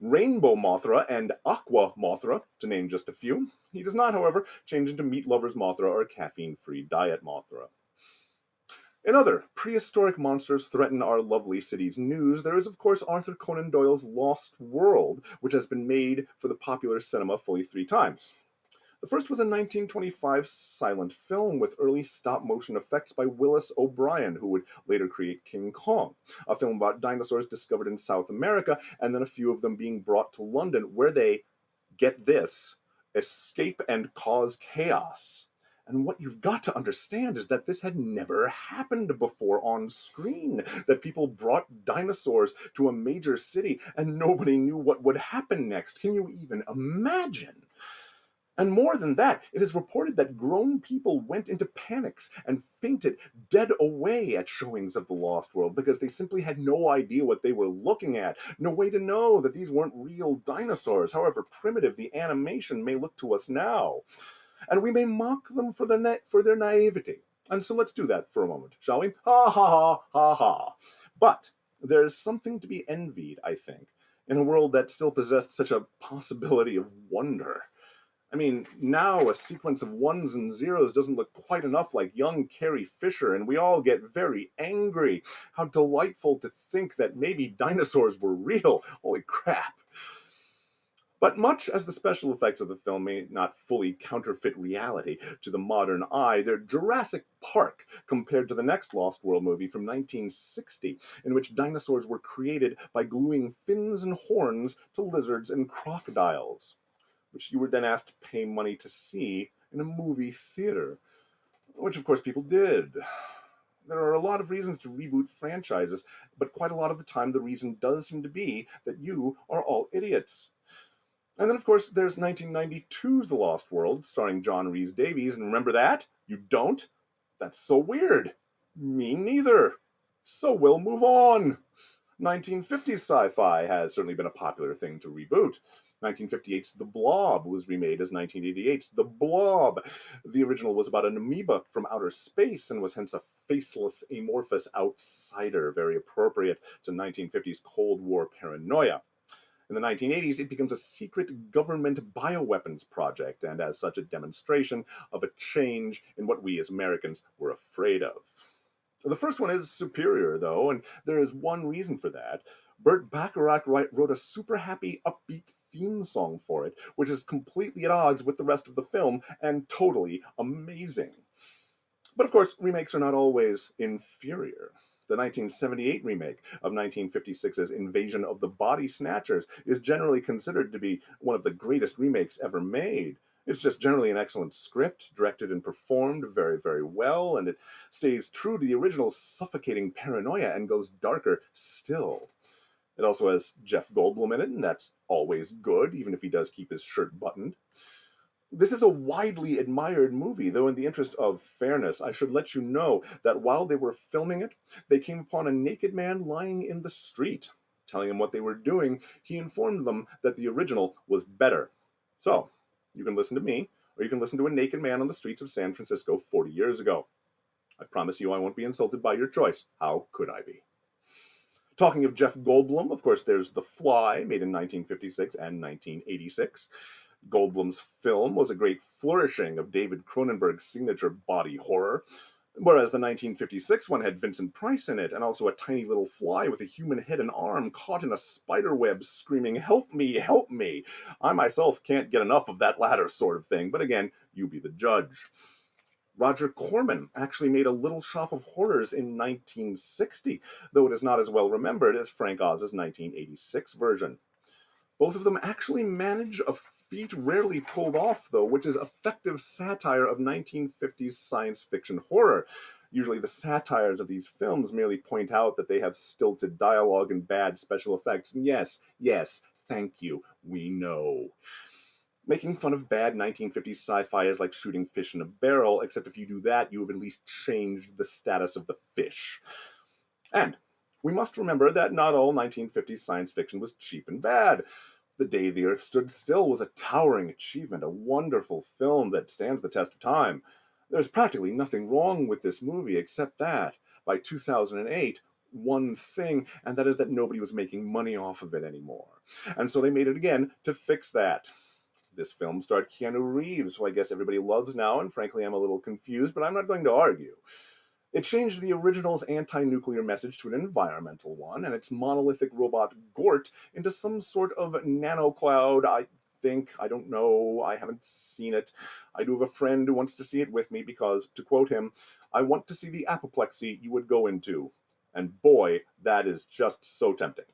Rainbow Mothra and Aqua Mothra, to name just a few. He does not, however, change into Meat Lover's Mothra or caffeine-free Diet Mothra. In other prehistoric monsters threaten our lovely city's news, there is, of course, Arthur Conan Doyle's Lost World, which has been made for the popular cinema fully 3 times. The first was a 1925 silent film with early stop-motion effects by Willis O'Brien, who would later create King Kong, a film about dinosaurs discovered in South America, and then a few of them being brought to London, where they, get this, escape and cause chaos. And what you've got to understand is that this had never happened before on screen, that people brought dinosaurs to a major city and nobody knew what would happen next. Can you even imagine? And more than that, it is reported that grown people went into panics and fainted dead away at showings of The Lost World because they simply had no idea what they were looking at, no way to know that these weren't real dinosaurs, however primitive the animation may look to us now. And we may mock them for their naivety. And so let's do that for a moment, shall we? Ha ha ha ha ha. But there's something to be envied, I think, in a world that still possessed such a possibility of wonder. I mean, now a sequence of ones and zeros doesn't look quite enough like young Carrie Fisher, and we all get very angry. How delightful to think that maybe dinosaurs were real. Holy crap. But much as the special effects of the film may not fully counterfeit reality to the modern eye, they're Jurassic Park compared to the next Lost World movie from 1960, in which dinosaurs were created by gluing fins and horns to lizards and crocodiles, which you were then asked to pay money to see in a movie theater, which of course people did. There are a lot of reasons to reboot franchises, but quite a lot of the time the reason does seem to be that you are all idiots. And then, of course, there's 1992's The Lost World, starring John Rhys Davies, and remember that? You don't? That's so weird. Me neither. So we'll move on. 1950s sci-fi has certainly been a popular thing to reboot. 1958's The Blob was remade as 1988's The Blob. The original was about an amoeba from outer space and was hence a faceless, amorphous outsider, very appropriate to 1950s Cold War paranoia. In the 1980s, it becomes a secret government bioweapons project, and as such a demonstration of a change in what we as Americans were afraid of. The first one is superior, though, and there is one reason for that. Burt Bacharach wrote a super happy, upbeat theme song for it, which is completely at odds with the rest of the film and totally amazing. But of course, remakes are not always inferior. The 1978 remake of 1956's Invasion of the Body Snatchers is generally considered to be one of the greatest remakes ever made. It's just generally an excellent script, directed and performed very, very well, and it stays true to the original suffocating paranoia and goes darker still. It also has Jeff Goldblum in it, and that's always good, even if he does keep his shirt buttoned. This is a widely admired movie, though in the interest of fairness, I should let you know that while they were filming it, they came upon a naked man lying in the street. Telling them what they were doing, he informed them that the original was better. So, you can listen to me, or you can listen to a naked man on the streets of San Francisco 40 years ago. I promise you I won't be insulted by your choice. How could I be? Talking of Jeff Goldblum, of course, there's The Fly, made in 1956 and 1986. Goldblum's film was a great flourishing of David Cronenberg's signature body horror, whereas the 1956 one had Vincent Price in it, and also a tiny little fly with a human head and arm caught in a spider web screaming, "Help me, help me!" I myself can't get enough of that latter sort of thing, but again, you be the judge. Roger Corman actually made a Little Shop of Horrors in 1960, though it is not as well remembered as Frank Oz's 1986 version. Both of them actually manage a feat rarely pulled off, though, which is effective satire of 1950s science fiction horror. Usually the satires of these films merely point out that they have stilted dialogue and bad special effects. And yes, thank you, we know. Making fun of bad 1950s sci-fi is like shooting fish in a barrel, except if you do that, you have at least changed the status of the fish. And we must remember that not all 1950s science fiction was cheap and bad. The Day the Earth Stood Still was a towering achievement, a wonderful film that stands the test of time. There's practically nothing wrong with this movie except that, by 2008, one thing, and that is that nobody was making money off of it anymore. And so they made it again to fix that. This film starred Keanu Reeves, who I guess everybody loves now, and frankly I'm a little confused, but I'm not going to argue. It changed the original's anti-nuclear message to an environmental one, and its monolithic robot Gort into some sort of nanocloud, I think. I don't know. I haven't seen it. I do have a friend who wants to see it with me because, to quote him, "I want to see the apoplexy you would go into." And boy, that is just so tempting.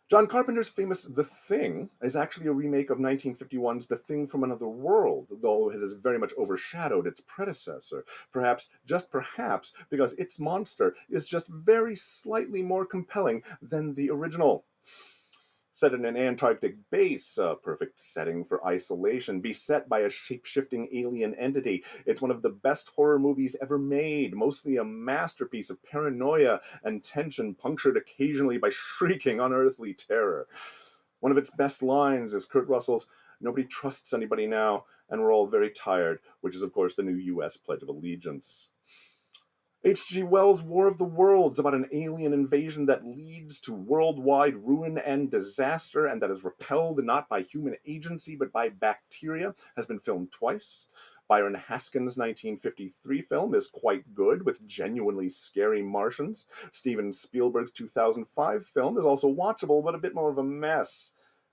John Carpenter's famous The Thing is actually a remake of 1951's The Thing from Another World, though it has very much overshadowed its predecessor. Perhaps, just perhaps, because its monster is just very slightly more compelling than the original. Set in an Antarctic base, a perfect setting for isolation, beset by a shape-shifting alien entity. It's one of the best horror movies ever made, mostly a masterpiece of paranoia and tension, punctured occasionally by shrieking unearthly terror. One of its best lines is Kurt Russell's, "Nobody trusts anybody now, and we're all very tired," which is, of course, the new U.S. Pledge of Allegiance. H.G. Wells' War of the Worlds, about an alien invasion that leads to worldwide ruin and disaster, and that is repelled not by human agency but by bacteria, has been filmed twice. Byron Haskin's 1953 film is quite good, with genuinely scary Martians. Steven Spielberg's 2005 film is also watchable, but a bit more of a mess.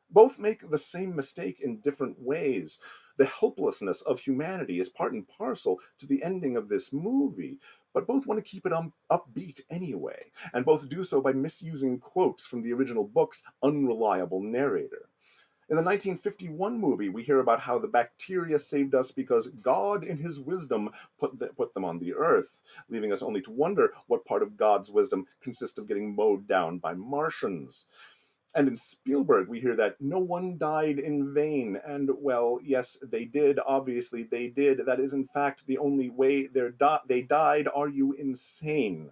Both make the same mistake in different ways. The helplessness of humanity is part and parcel to the ending of this movie, but both want to keep it upbeat anyway, and both do so by misusing quotes from the original book's unreliable narrator. In the 1951 movie, we hear about how the bacteria saved us because God, in his wisdom, put them on the earth, leaving us only to wonder what part of God's wisdom consists of getting mowed down by Martians. And in Spielberg, we hear that no one died in vain. And, well, yes, they did. Obviously, they did. That is, in fact, the only way they died. Are you insane?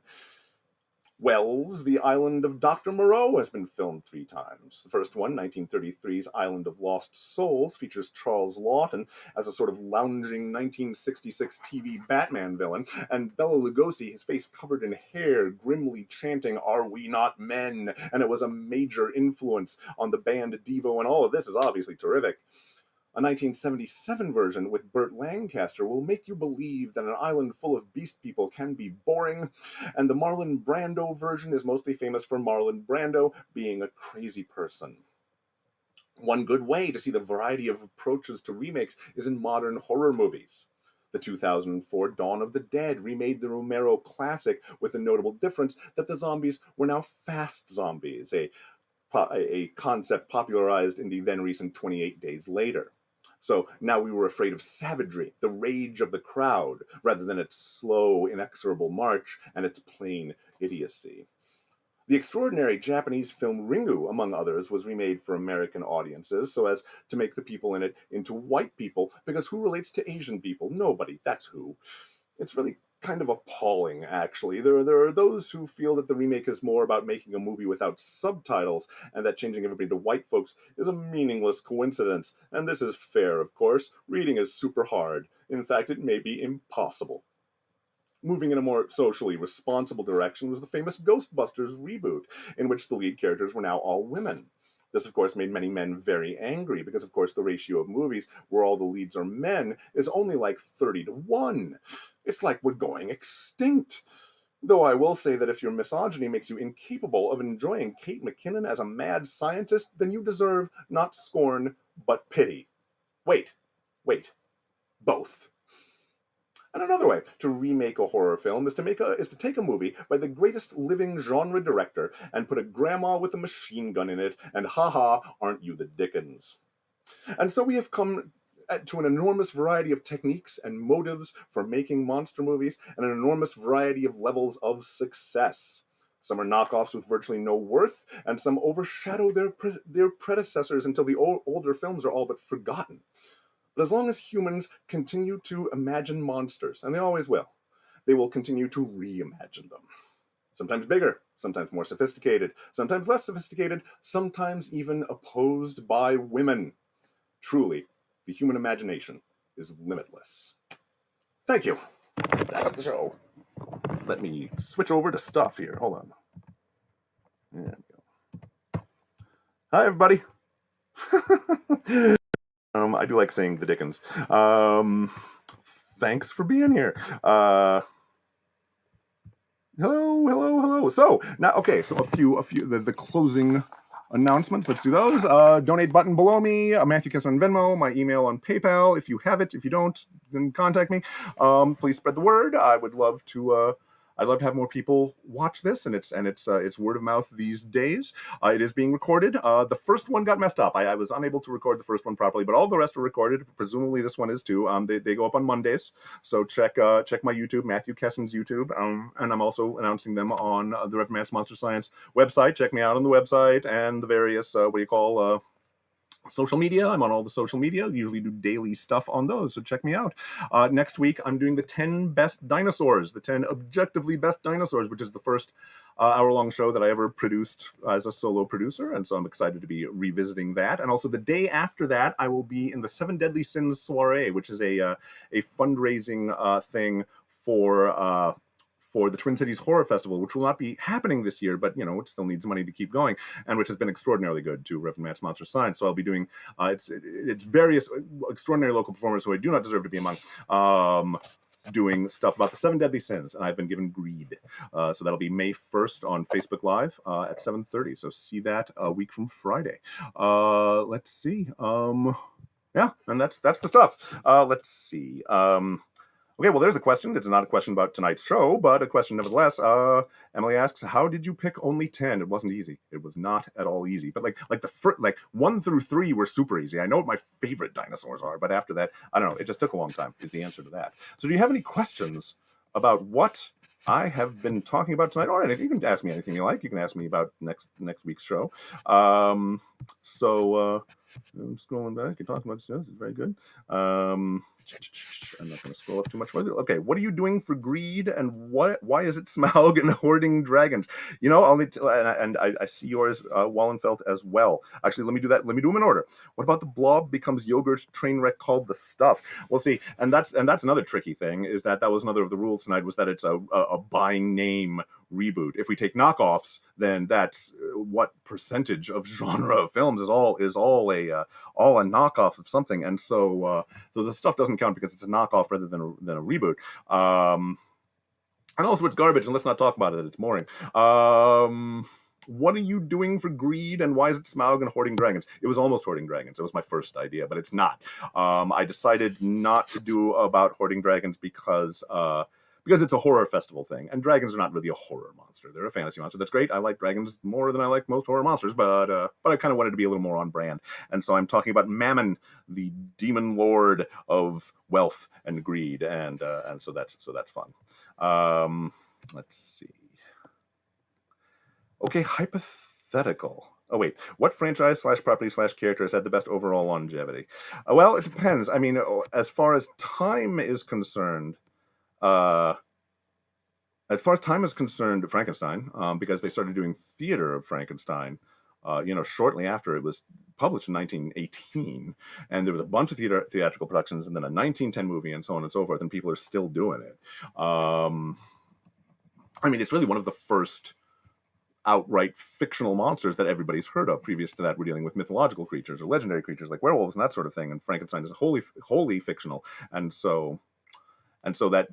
Wells' The Island of Dr. Moreau has been filmed 3 times. The first one, 1933's Island of Lost Souls, features Charles Lawton as a sort of lounging 1966 TV Batman villain, and Bela Lugosi, his face covered in hair, grimly chanting, "Are we not men?" And it was a major influence on the band Devo, and all of this is obviously terrific. A 1977 version with Burt Lancaster will make you believe that an island full of beast people can be boring, and the Marlon Brando version is mostly famous for Marlon Brando being a crazy person. One good way to see the variety of approaches to remakes is in modern horror movies. The 2004 Dawn of the Dead remade the Romero classic with the notable difference that the zombies were now fast zombies, a concept popularized in the then recent 28 Days Later. So now we were afraid of savagery, the rage of the crowd, rather than its slow, inexorable march and its plain idiocy. The extraordinary Japanese film Ringu, among others, was remade for American audiences so as to make the people in it into white people, because who relates to Asian people? Nobody, that's who. It's really kind of appalling, actually. There are those who feel that the remake is more about making a movie without subtitles, and that changing everybody to white folks is a meaningless coincidence. And this is fair, of course. Reading is super hard. In fact, it may be impossible. moving in a more socially responsible direction was the famous Ghostbusters reboot, in which the lead characters were now all women. This, of course, made many men very angry because, of course, the ratio of movies where all the leads are men is only like 30-1. It's like we're going extinct. Though I will say that if your misogyny makes you incapable of enjoying Kate McKinnon as a mad scientist, then you deserve not scorn, but pity. Wait, both. And another way to remake a horror film is to take a movie by the greatest living genre director and put a grandma with a machine gun in it, and haha, aren't you the Dickens? And so we have come to an enormous variety of techniques and motives for making monster movies, and an enormous variety of levels of success. Some are knockoffs with virtually no worth, and some overshadow their predecessors until the older films are all but forgotten. But as long as humans continue to imagine monsters, and they always will, they will continue to reimagine them. Sometimes bigger, sometimes more sophisticated, sometimes less sophisticated, sometimes even opposed by women. Truly, the human imagination is limitless. Thank you. That's the show. Let me switch over to stuff here. Hold on. There we go. Hi, everybody. I do like saying the Dickens. Thanks for being here. Hello. So now, okay. So a few. The closing announcements. Let's do those. Donate button below me. Matthew Kessler on Venmo. My email on PayPal. If you have it. If you don't, then contact me. Please spread the word. I would love to. I'd love to have more people watch this, and it's word of mouth these days. It is being recorded. The first one got messed up. I was unable to record the first one properly, but all the rest are recorded. Presumably this one is too. They go up on Mondays, so check my YouTube, Matthew Kessen's YouTube, and I'm also announcing them on the Reverend Monster Science website. Check me out on the website and the various social media. I'm on all the social media. Usually do daily stuff on those, so check me out. Next week, I'm doing the 10 best dinosaurs, the 10 objectively best dinosaurs, which is the first hour-long show that I ever produced as a solo producer, and so I'm excited to be revisiting that. And also the day after that, I will be in the 7 Deadly Sins soiree, which is a fundraising thing for the Twin Cities Horror Festival, which will not be happening this year, but it still needs money to keep going, and which has been extraordinarily good to Reverend Matt's Monster Science. So I'll be doing it's various extraordinary local performers who I do not deserve to be among, doing stuff about the 7 Deadly Sins, and I've been given Greed. So that'll be May 1st on Facebook Live at 7:30. So see that a week from Friday. Let's see. Yeah, and that's the stuff. Let's see. Okay, well, there's a question. It's not a question about tonight's show, but a question nevertheless. Emily asks, "How did you pick only 10? It wasn't easy. It was not at all easy. But like 1 through 3 were super easy. I know what my favorite dinosaurs are, but after that, I don't know. It just took a long time. Is the answer to that. So, do you have any questions about what I have been talking about tonight? Or you can ask me anything you like. You can ask me about next week's show. I'm scrolling back. You're talking about stuff. This is very good. I'm not going to scroll up too much further. Okay, what are you doing for Greed, and why is it Smaug and hoarding dragons? I see yours, Wallenfeld, as well. Actually, let me do that. Let me do them in order. What about the Blob becomes yogurt train wreck called The Stuff? Well, see, and that's another tricky thing, is that was another of the rules tonight, was that it's a by name reboot. If we take knockoffs, then that's what percentage of genre of films is all a knockoff of something, and so the stuff doesn't count because it's a knockoff rather than a reboot. And also it's garbage, and let's not talk about it. It's boring. What are you doing for Greed, and why is it Smaug and hoarding dragons? It was almost hoarding dragons. It was my first idea, but it's not. I decided not to do about hoarding dragons because it's a horror festival thing, and dragons are not really a horror monster. They're a fantasy monster. That's great. I like dragons more than I like most horror monsters, but I kind of wanted to be a little more on brand. And so I'm talking about Mammon, the demon lord of wealth and greed, and so that's fun. Let's see. Okay, hypothetical. Oh, wait. What franchise / property / character has had the best overall longevity? Well, it depends. I mean, as far as time is concerned, Frankenstein, because they started doing theater of Frankenstein shortly after it was published in 1918, and there was a bunch of theatrical productions, and then a 1910 movie, and so on and so forth, and people are still doing it. It's really one of the first outright fictional monsters that everybody's heard of. Previous to that, we're dealing with mythological creatures or legendary creatures like werewolves and that sort of thing, and Frankenstein is wholly fictional, and so that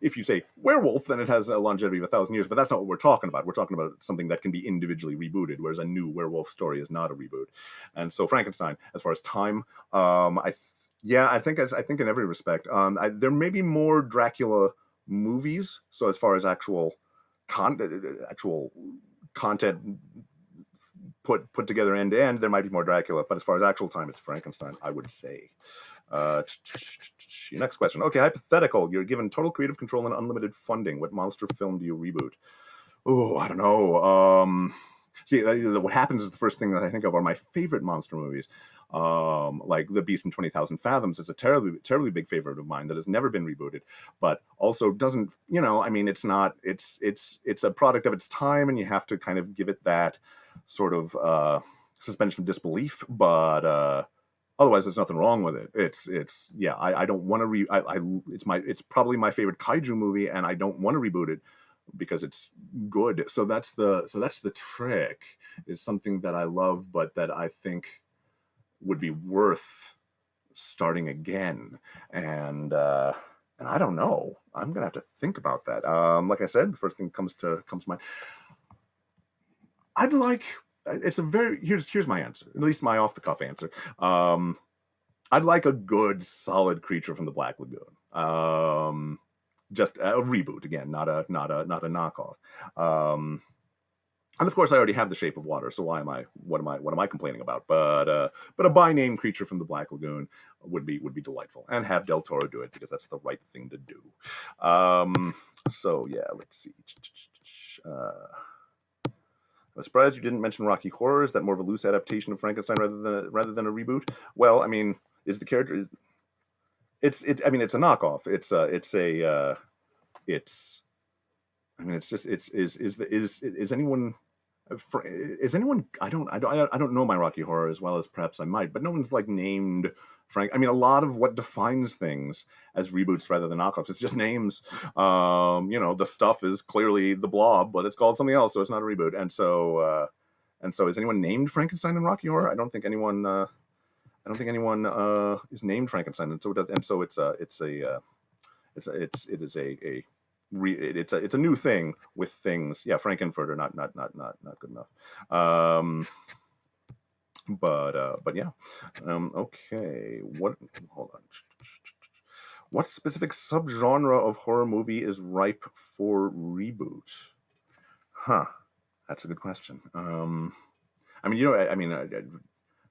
if you say werewolf, then it has a longevity of 1,000 years, but that's not what we're talking about. We're talking about something that can be individually rebooted, whereas a new werewolf story is not a reboot. And so Frankenstein, as far as time, I think in every respect, there may be more Dracula movies. So as far as actual content put together end to end, there might be more Dracula, but as far as actual time, it's Frankenstein, I would say. Your next question. Okay, hypothetical. You're given total creative control and unlimited funding. What monster film do you reboot? Oh, I don't know. What happens is the first thing that I think of are my favorite monster movies. Like The Beast from 20,000 Fathoms is a terribly big favorite of mine that has never been rebooted, but also doesn't, it's a product of its time, and you have to kind of give it that sort of suspension of disbelief, but otherwise there's nothing wrong with it. I don't want to it's probably my favorite kaiju movie, and I don't want to reboot it because it's good. So that's the trick, is something that I love, but that I think would be worth starting again. And I don't know. I'm gonna have to think about that. Like I said, the first thing comes to mind. I'd like. Here's my answer. At least my off the cuff answer. I'd like a good, solid Creature from the Black Lagoon. Just a reboot again, not a knockoff. And of course, I already have The Shape of Water, so what am I complaining about? But a by name Creature from the Black Lagoon would be delightful, and have Del Toro do it, because that's the right thing to do. So yeah, let's see. I'm surprised you didn't mention Rocky Horror. Is that more of a loose adaptation of Frankenstein rather than a reboot? Well, is the character? It's a knockoff. Is anyone? I don't know my Rocky Horror as well as perhaps I might, but no one's like named Frank. A lot of what defines things as reboots rather than knockoffs, it's just names. The stuff is clearly the Blob, but it's called something else, so it's not a reboot. And so is anyone named Frankenstein in Rocky Horror? I don't think anyone is named Frankenstein, and so it's a new thing with things. Yeah, Frankenfurter, not good enough. But yeah. Okay. Hold on. What specific subgenre of horror movie is ripe for reboot? That's a good question.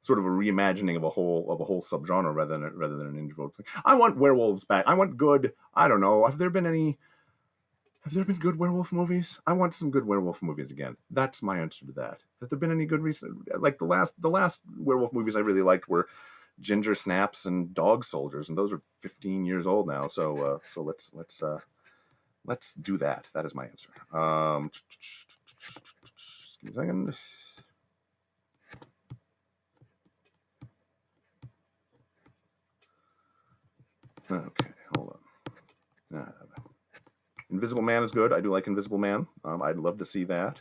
Sort of a reimagining of a whole subgenre rather than an individual thing. I want werewolves back. I want good. I don't know. Have there been good werewolf movies? I want some good werewolf movies again. That's my answer to that. Has there been any good recent? Like the last werewolf movies I really liked were Ginger Snaps and Dog Soldiers, and those are 15 years old now. So let's do that. That is my answer. Just give me a second. Okay, hold on. Invisible Man is good. I do like Invisible Man. I'd love to see that.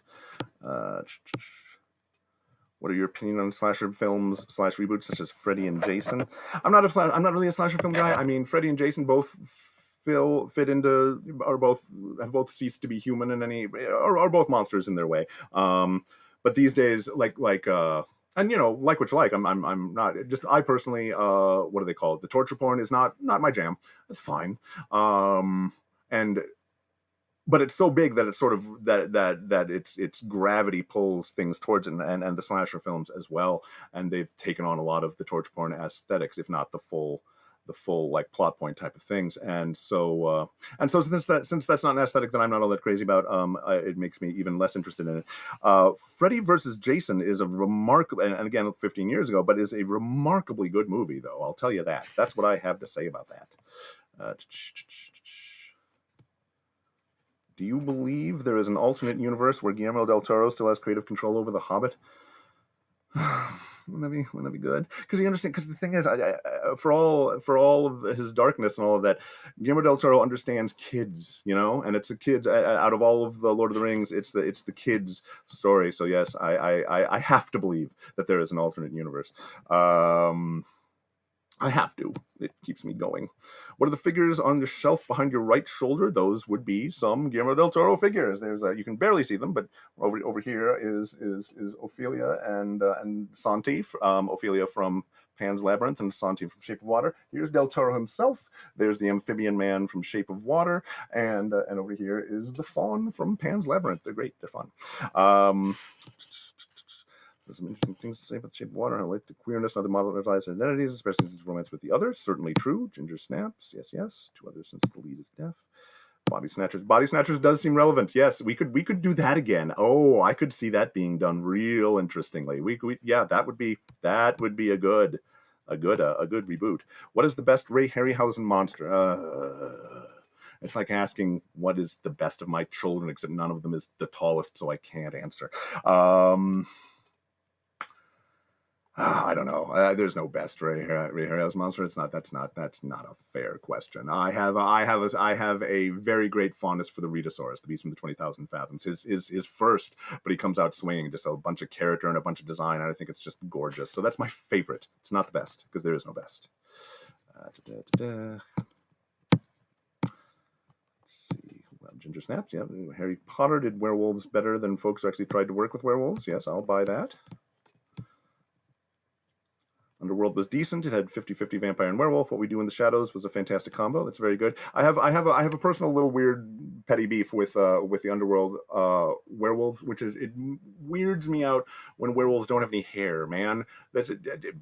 What are your opinion on slasher films / reboots such as Freddy and Jason? I'm not really a slasher film guy. Freddy and Jason both have both ceased to be human in any, or are both monsters in their way. But these days, like what you like. I'm not just. I personally, what do they call it? The torture porn is not my jam. That's fine. But it's so big that it's sort of that its gravity pulls things towards it, and the slasher films as well, and they've taken on a lot of the torture porn aesthetics, if not the full like plot point type of things. And so since that's not an aesthetic that I'm not all that crazy about, it makes me even less interested in it. Freddy versus Jason is a remarkable, and again 15 years ago, but is a remarkably good movie, though. I'll tell you that. That's what I have to say about that. Do you believe there is an alternate universe where Guillermo del Toro still has creative control over The Hobbit? Wouldn't that be good? Because you understand. Because the thing is, for all of his darkness and all of that, Guillermo del Toro understands kids, and it's the kids. Out of all of the Lord of the Rings, it's the kids' story. So yes, I have to believe that there is an alternate universe. I have to. It keeps me going. What are the figures on the shelf behind your right shoulder? Those would be some Guillermo del Toro figures. There's you can barely see them, but over here is Ophelia and Santi. Ophelia from Pan's Labyrinth and Santi from Shape of Water. Here's del Toro himself. There's the amphibian man from Shape of Water, and over here is the faun from Pan's Labyrinth. They're great. They're fun. There's some interesting things to say about the Shape of Water. I like the queerness and other modernized identities, especially since romance with the other. Certainly true. Ginger snaps. Yes, yes. Two others since the lead is deaf. Body Snatchers. Body Snatchers does seem relevant. Yes, we could do that again. Oh, I could see that being done real interestingly. Yeah, that would be a good reboot. What is the best Ray Harryhausen monster? It's like asking what is the best of my children, except none of them is the tallest, so I can't answer. I don't know. There's no best Ray Harryhausen monster. That's not a fair question. I have a very great fondness for the Rhedosaurus, the beast from the 20,000 Fathoms. His first, but he comes out swinging, just a bunch of character and a bunch of design, and I think it's just gorgeous. So that's my favorite. It's not the best because there is no best. Let's see. Well, Ginger Snaps. Yeah, Harry Potter did werewolves better than folks who actually tried to work with werewolves. Yes, I'll buy that. Underworld was decent. It had 50-50 vampire and werewolf. What We Do in the Shadows was a fantastic combo. That's very good. I have a personal little weird petty beef with the Underworld werewolves, which is it weirds me out when werewolves don't have any hair, man.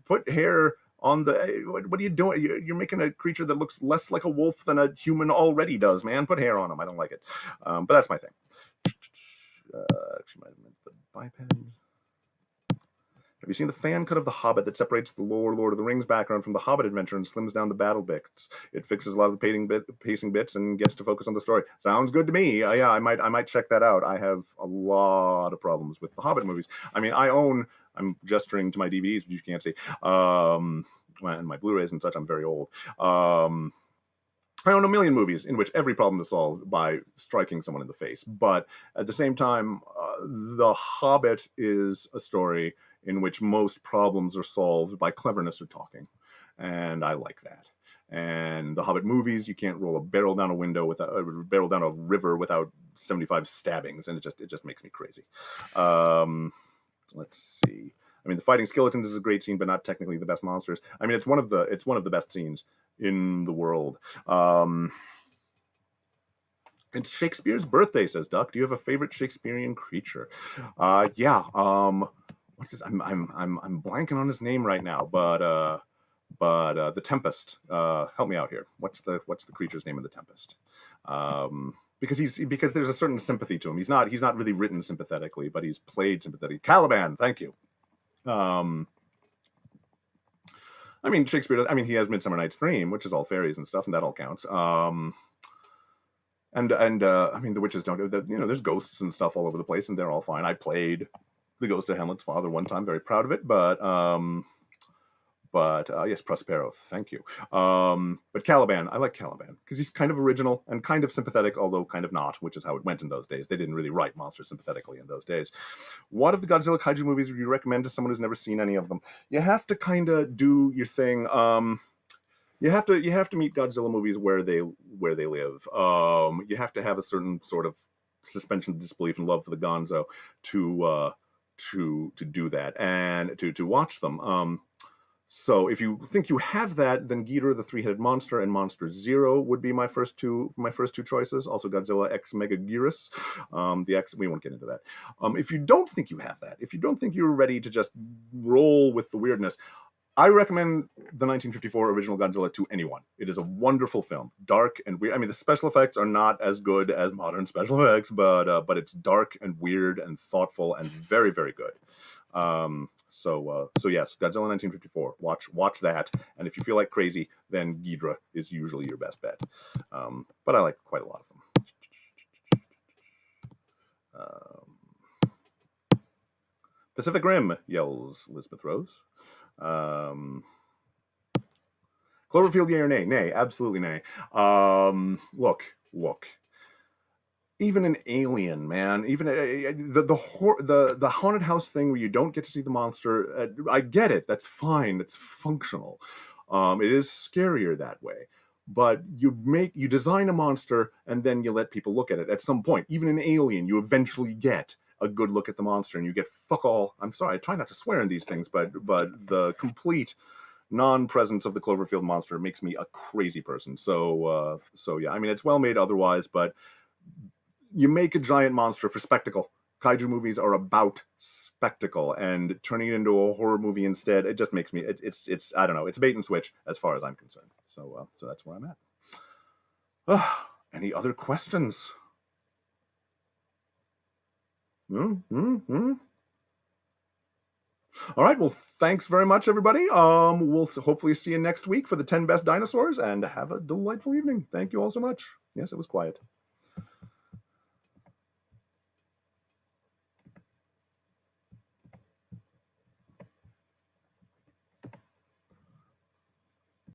Put hair on the. What are you doing? You're making a creature that looks less like a wolf than a human already does, man. Put hair on them. I don't like it. But that's my thing. Actually, might have meant the biped. Have you seen the fan cut of The Hobbit that separates the lore Lord of the Rings background from the Hobbit adventure and slims down the battle bits? It fixes a lot of the pacing bits and gets to focus on the story. Sounds good to me. Yeah, I might check that out. I have a lot of problems with the Hobbit movies. I mean, I'm gesturing to my DVDs, which you can't see, and my Blu-rays and such. I'm very old. I own a million movies in which every problem is solved by striking someone in the face. But at the same time, The Hobbit is a story in which most problems are solved by cleverness or talking. And I like that. And the Hobbit movies, you can't roll a barrel down a river without 75 stabbings, and it just makes me crazy. Let's see. I mean, the fighting skeletons is a great scene, but not technically the best monsters. I mean, it's one of the best scenes in the world. It's Shakespeare's birthday, says Duck. Do you have a favorite Shakespearean creature? Yeah. What's his? I'm blanking on his name right now, but the Tempest. Help me out here. What's the creature's name in the Tempest? Because there's a certain sympathy to him. He's not really written sympathetically, but he's played sympathetically. Caliban. Thank you. I mean, Shakespeare. I mean, he has Midsummer Night's Dream, which is all fairies and stuff, and that all counts. And I mean, the witches don't. There's ghosts and stuff all over the place, and they're all fine. I played the ghost of Hamlet's father one time, very proud of it. But yes, Prospero, thank you. But Caliban, I like Caliban because he's kind of original and kind of sympathetic, although kind of not, which is how it went in those days. They didn't really write monsters sympathetically in those days. What of the Godzilla kaiju movies would you recommend to someone who's never seen any of them? You have to kind of do your thing. You have to meet Godzilla movies where they live. You have to have a certain sort of suspension of disbelief and love for the Gonzo to do that and to watch them. So if you think you have that, then Ghidorah, the three-headed monster, and Monster Zero would be my first two choices. Also Godzilla X Megaguirus. The X, we won't get into that. If you don't think you have that, if you don't think you're ready to just roll with the weirdness, I recommend the 1954 original Godzilla to anyone. It is a wonderful film, dark and weird. I mean, the special effects are not as good as modern special effects, but it's dark and weird and thoughtful and very, very good. So yes, Godzilla 1954. Watch that, and if you feel like crazy, then Ghidorah is usually your best bet. But I like quite a lot of them. Pacific Rim, yells Elizabeth Rose. Cloverfield, yay or nay? Nay, absolutely nay. Look. Even an Alien, man. Even the haunted house thing where you don't get to see the monster. I get it. That's fine. It's functional. It is scarier that way. But you design a monster and then you let people look at it. At some point, even an Alien, you eventually get a good look at the monster, and you get fuck all. I'm sorry, I try not to swear in these things, but the complete non-presence of the Cloverfield monster makes me a crazy person. So yeah, I mean, it's well made otherwise, but you make a giant monster for spectacle. Kaiju movies are about spectacle, and turning it into a horror movie instead, it just makes me, it's I don't know, it's bait and switch as far as I'm concerned. So that's where I'm at. Any other questions? All right, well, thanks very much, everybody. We'll hopefully see you next week for the 10 best dinosaurs, and have a delightful evening. Thank you all so much. Yes, it was quiet.